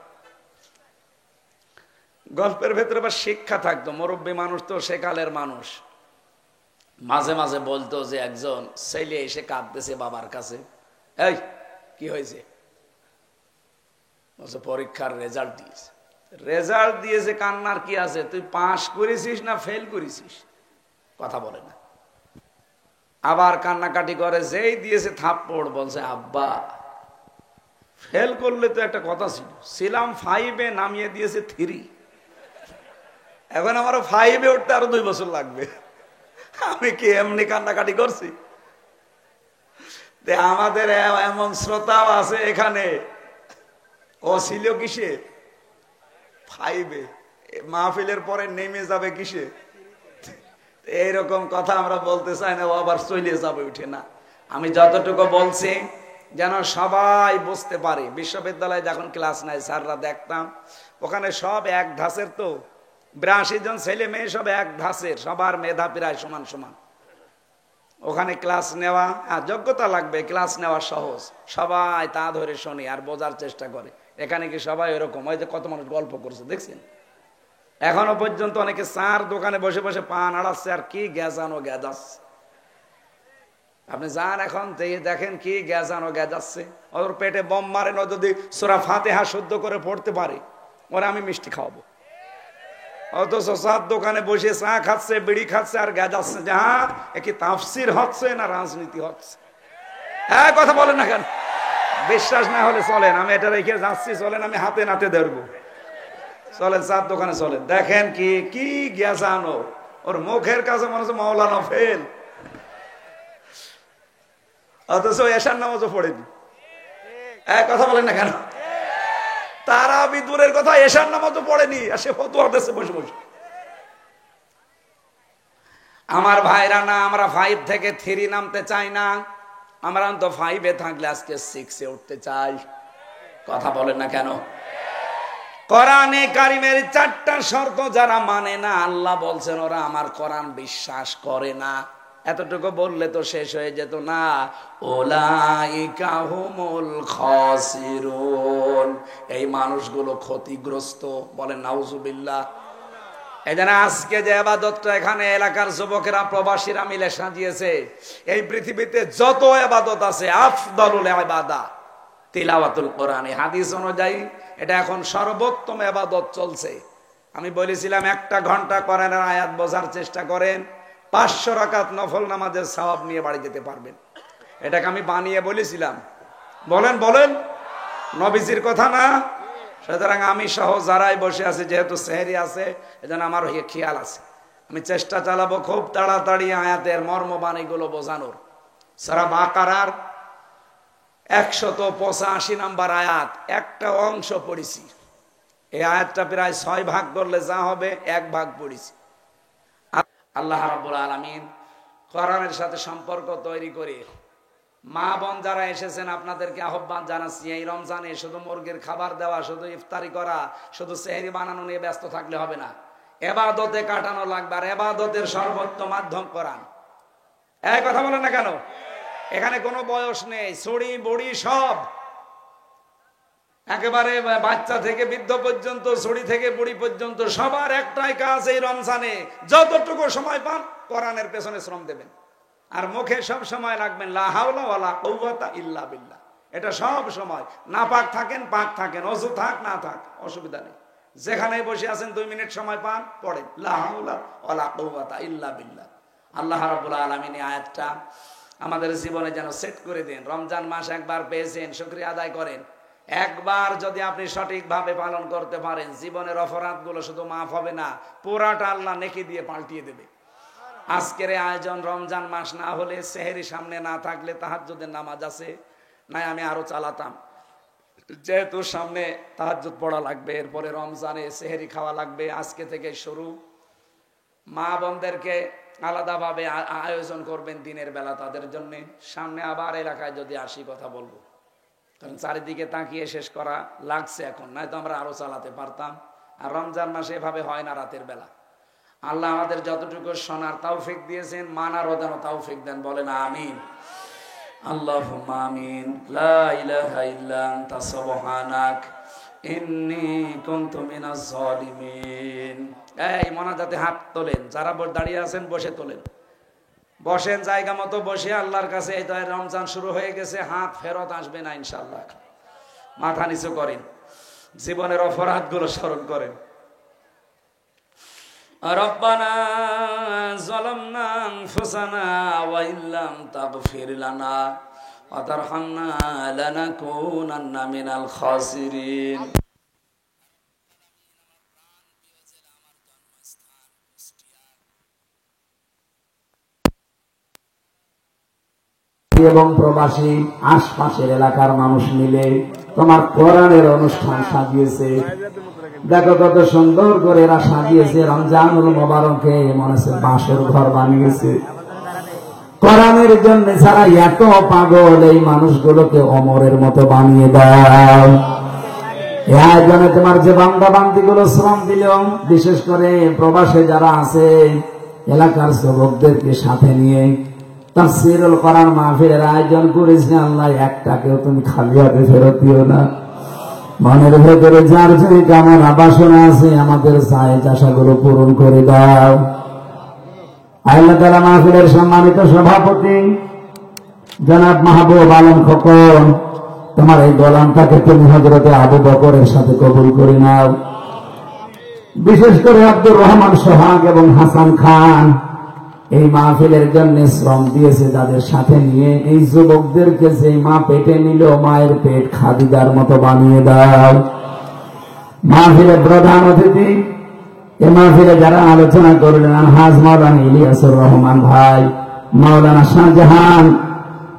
গল্পের ভেতরে আবার শিক্ষা থাকতো। মুরব্বী মানুষ তো, সেকালের মানুষ। মাঝে মাঝে বলতো যে একজন ছেলে এসে কাঁদতেছে বাবার কাছে, এই কি হয়েছে? বলছে পরীক্ষার রেজাল্ট দিয়েছে। রেজাল্ট দিয়েছে, কান্নার কি আছে? তুই পাস করেছিস না ফেল করেছিস? কথা বলে না, আবার কান্নাকাটি করে। যেই দিয়েছে থাপ্পড়, বলছে আব্বা ফেল করলে তো একটা কথা ছিল, ছিলাম 5-এ, নামিয়ে দিয়েছে 3। এখন আমার 5-এ উঠতে আরো 2 বছর লাগবে। আমি কি এমনি কান্নাকাটি করছি? আমাদের এমন শ্রোতাও আছে এখানে, ও ছিল কিসে? 5-এ, মাহফিলের পরে নেমে যাবে কিসে? এইরকম কথা আমরা বলতে চাই না, ও আবার চলে যাবে উঠে না। আমি যতটুকু বলছি যেন সবাই বুঝতে পারে। বিশ্ববিদ্যালয়ে যখন ক্লাস নেয় স্যাররা, দেখতাম ওখানে সব এক ধাঁচের, তো 82 জন ছেলে মেয়ে সব এক ধাঁচের, সবার মেধা প্রায় সমান সমান। ওখানে ক্লাস নেওয়া, যোগ্যতা লাগবে, ক্লাস নেওয়া সহজ, সবাই তা ধরে শোনে আর বোঝার চেষ্টা করে। এখানে কি সবাই এরকম? ওই যে কত মানুষ গল্প করছে দেখছেন, এখনো পর্যন্ত অনেকে চার দোকানে বসে বসে পান আড়াচ্ছে আর কি গ্যাজানো গ্যাজাচ্ছে। আপনি যান এখন দেখেন কি গ্যাজানো গ্যাজাচ্ছে। ওর পেটে বম মারে না, যদি সূরা ফাতিহা শুদ্ধ করে পড়তে পারে ওরা আমি মিষ্টি খাওয়াবো। অথচ চার দোকানে বসে চা খাচ্ছে, বিড়ি খাচ্ছে আর গ্যাজাচ্ছে যে হ্যাঁ কি তাফসির হচ্ছে না রাজনীতি হচ্ছে। হ্যাঁ কথা বলেন না কেন? বিশ্বাস না হলে চলেন, আমি এটা রেখে যাচ্ছি, চলেন আমি হাতে নাতে ধরবো। চলেন চার দোকানে চলেন, দেখেন কি কি গ্যাজানো। ওর মুখের কাছে মনে হচ্ছে মাওলানা ফেল, অথচ এশার নামাজও পড়েনি। কথা বলেন না কেন? তারা বিদুরের কথা, এশার নামাজও পড়েনি, আর সে ফতোয়া দিচ্ছে বসে বসে। আমার ভাইরা না, আমরা 5 থেকে 3 নামতে চাই না, আমরা তো 5-এ থাকলে আজকে 6-এ উঠতে চাই। কথা বলেন না কেন? কোরআনে কারিমের 4টা শর্ত যারা মানে না, আল্লাহ বলছেন ওরা আমার কোরআন বিশ্বাস করে না। এতটুকু বললে তো শেষ হয়ে যেত না। উলাইকা হুমুল খাসিরুন, এই মানুষগুলো ক্ষতিগ্রস্ত। বলেন নাউজুবিল্লাহ। এই জন্য আজকে যে ইবাদতটা এখানে এলাকার যুবকেরা প্রবাসীরা মিলে সাজিয়েছে, এই পৃথিবীতে যত ইবাদত আছে আফদালুল ইবাদা তিলাওয়াতুল কোরআন। হাদিস অনুযায়ী এটা এখন সর্বোত্তম ইবাদত চলছে। আমি বলেছিলাম 1 ঘন্টা কোরআনের আয়াত বোঝার চেষ্টা করেন, 500 রাকাত নফল নামাজের সওয়াব নিয়ে বাড়ি যেতে পারবেন। এটাকে আমি বানিয়ে বলেছিলাম। বলেন বলেন, নবীজির কথা না? সুতরাং আমি সহ যারাই বসে আছে, যেহেতু সেহরি আছে এজন্য আমার খেয়াল আছে, আমি চেষ্টা চালাবো খুব তাড়াতাড়ি আয়াতের মর্মবাণীগুলো বোঝানোর। সূরা বাকারার 185 নম্বর আয়াত একটা অংশ পড়েছি। এই আয়াতটা প্রায় 6 ভাগ করলে যা হবে 1 ভাগ পড়েছি। আল্লাহ রাব্বুল আলামিন কোরআনের সাথে সম্পর্ক তৈরি করে মা বোন যারা এসেছেন আপনাদেরকে আহ্বান জানাচ্ছি, এই রমজানে শুধু মুরগির খাবার দেওয়া, শুধু ইফতারি করা, শুধু সেহরি বানানো নিয়ে ব্যস্ত থাকলে হবে না। ইবাদতে কাটানো লাগবে, আর ইবাদতের সর্বোত্তম মাধ্যম কোরআন। এই কথা বলেন না কেন? এখানে কোনো বয়স নেই, ছড়ি বড়ি সব, একেবারে বাচ্চা থেকে বৃদ্ধ পর্যন্ত, ছড়ি থেকে বুড়ি পর্যন্ত সবার একটাই কাজ এই রমজানে যতটুকু সময় পান কোরআনের পেছনে শ্রম দেবেন। আর মুখে সব সময় রাখবেন লা হাওলা ওয়ালা কুওয়াতা ইল্লা বিল্লাহ। এটা সব সময়, না পাক থাকেন পাক থাকেন, অযু থাক না থাক অসুবিধা নেই, যেখানেই বসে আছেন 2 মিনিট সময় পান পড়েন লা হাওলা ওয়ালা কুওয়াতা ইল্লা বিল্লাহ। আল্লাহ রাব্বুল আলামিন এই আয়াতটা আমাদের জীবনে যেন সেট করে দেন। রমজান মাস একবার পেয়েছেন, শুকরিয়া আদায় করেন। একবার যদি আপনি সঠিকভাবে পালন করতে পারেন, জীবনের অপরাধগুলো শুধু মাফ হবে না, পুরাটা আল্লাহ নেকি দিয়ে পাল্টিয়ে দেবে। আজকের আয়োজন রমজান মাস না হলে, সেহরি সামনে না থাকলে তাহাজ্জুদের নামাজ আছে নাই আমি আরো চালাতাম, যেহেতু সামনে তাহাজ্জুদ পড়া লাগবে, এরপরে রমজানে সেহরি খাওয়া লাগবে। আজকে থেকে শুরু, মা বোনদেরকে আলাদাভাবে আয়োজন করবেন দিনের বেলা তাদের জন্য। সামনে আবার এলাকায় যদি আসি কথা বলবো, কারণ চারিদিকে তাকিয়ে শেষ করা লাগছে এখন, নয়তো আমরা আরো চালাতে পারতাম। আর রমজান মাসে এভাবে হয় না রাতের বেলা। আল্লাহ আমাদের যতটুকু শোনার তৌফিক দিয়েছেন, মানারও যেন তৌফিক দেন। বলেন আমিন। আল্লাহুম্মা আমিন। লা ইলাহা ইল্লা আনতা সুবহানাক ইন্নী কুনতু মিনাজ জালিমিন। এই মোনাজাতে হাত তোলেন, যারা দাঁড়িয়ে আছেন বসে তোলেন, বসেন জায়গা মতো বসে আল্লাহর কাছে। এই তো রমজান শুরু হয়ে গেছে, হাত ফেরত আসবে না ইনশাআল্লাহ। মাথা নিচু করেন, জীবনের অপরাধগুলো স্মরণ করেন। রব্বানা যালামনা আনফুসানা ওয়া ইল্লাম তাগফির লানা ওয়া তারহামনা লানাকুনান্না মিনাল খাসিরিন। এবং প্রবাসী আশপাশের এলাকার মানুষ মিলে তোমার কোরআনের অনুষ্ঠান সাজিয়েছে। দেখো কত সুন্দর করে এরা সাজিয়েছে। রমজানুল মোবারকে মনে হচ্ছে বাসর ঘর বানিয়েছে কোরআনের জন্য। যারা এত পাগল, এই মানুষগুলোকে অমরের মতো বানিয়ে দাও। এই আয়োজনে তোমার যে বান্দা বান্দি গুলো শ্রম দিল, বিশেষ করে প্রবাসে যারা আছে, এলাকার যুবকদেরকে সাথে নিয়ে তাফসীরুল কোরআন মাহফিলের আয়োজন করেছে। আল্লাহ একটাকেও তুমি খালি হাতে ফেরত দিও না। মনের ভেতরে যার যে কামনা বাসনা আছে, আমাদের চায় আশাগুলো পূরণ করে দাও। আল্লাহ তাআলা মাহফিলের সম্মানিত সভাপতি জনাব মাহবুব আলম খোকন, তোমার এই গোলামটাকে তুমি হযরতে আবু বকরের সাথে কবুল করে নাও। বিশেষ করে আব্দুর রহমান সোহাগ এবং হাসান খান এই মাহফিলের জন্য শ্রম দিয়েছে, যাদের সাথে নিয়ে এই যুবকদেরকে যে মা পেটে নিল, মায়ের পেট খাদিজার মতো বানিয়ে দাও। মাহফিলের প্রধান অতিথি, এই মাহফিলে যারা আলোচনা করলেন, আলহাজ মাওলানা ইলিয়াসুর রহমান ভাই, মাওলানা শাহজাহান,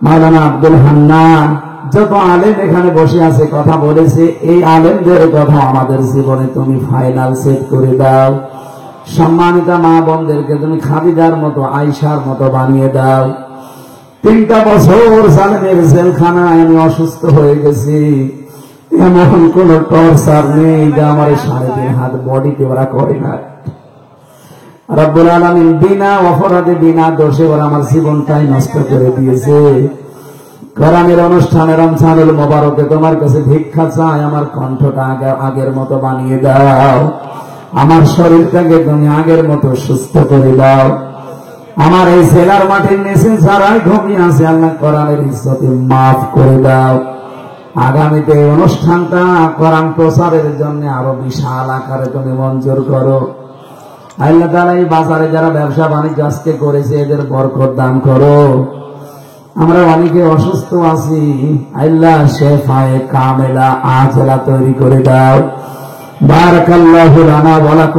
মাওলানা আব্দুল হান্নান, যত আলেম এখানে বসে আছে কথা বলেছে, এই আলেমদের কথা আমাদের জীবনে তুমি ফাইনাল সেট করে দাও। সম্মানিত মা বোনদেরকে তুমি খাদিজার মতো, আয়েশার মতো বানিয়ে দাও। 3টা বছর জালেমের জেলখানায় আমি অসুস্থ হয়ে গেছি, এমন কোন টর্চার নেই যা আমার 3.5 হাত বডিতে ওরা করে না। রব্বুল আলামিন বিনা অপরাধে বিনা দোষে ওরা আমার জীবনটাই নষ্ট করে দিয়েছে। কোরআনের অনুষ্ঠানে রমজানুল মোবারকে তোমার কাছে ভিক্ষা চাই, আমার কণ্ঠটা আগের মতো বানিয়ে দাও, আমার শরীরটাকে তুমি আগের মতো সুস্থ করে দাও। আমার এই জেলার মাটির নিচে যারাই ঘুমিয়ে আছে আল্লাহ কোরআনের ইজ্জতে মাফ করে দাও। আগামীতে এই অনুষ্ঠানটা কোরআন প্রচারের জন্য আরো বিশাল আকারে তুমি মঞ্জুর করো। আল্লাহ তাআলা এই বাজারে যারা ব্যবসা বাণিজ্য আজকে করেছে এদের বরকত দান করো। আমরা অনেকে অসুস্থ আছি, আল্লাহ শেফায়ে কামেলা আজলা তৈরি করে দাও। বারাকাল্লাহু লানা ওয়া লাকুম।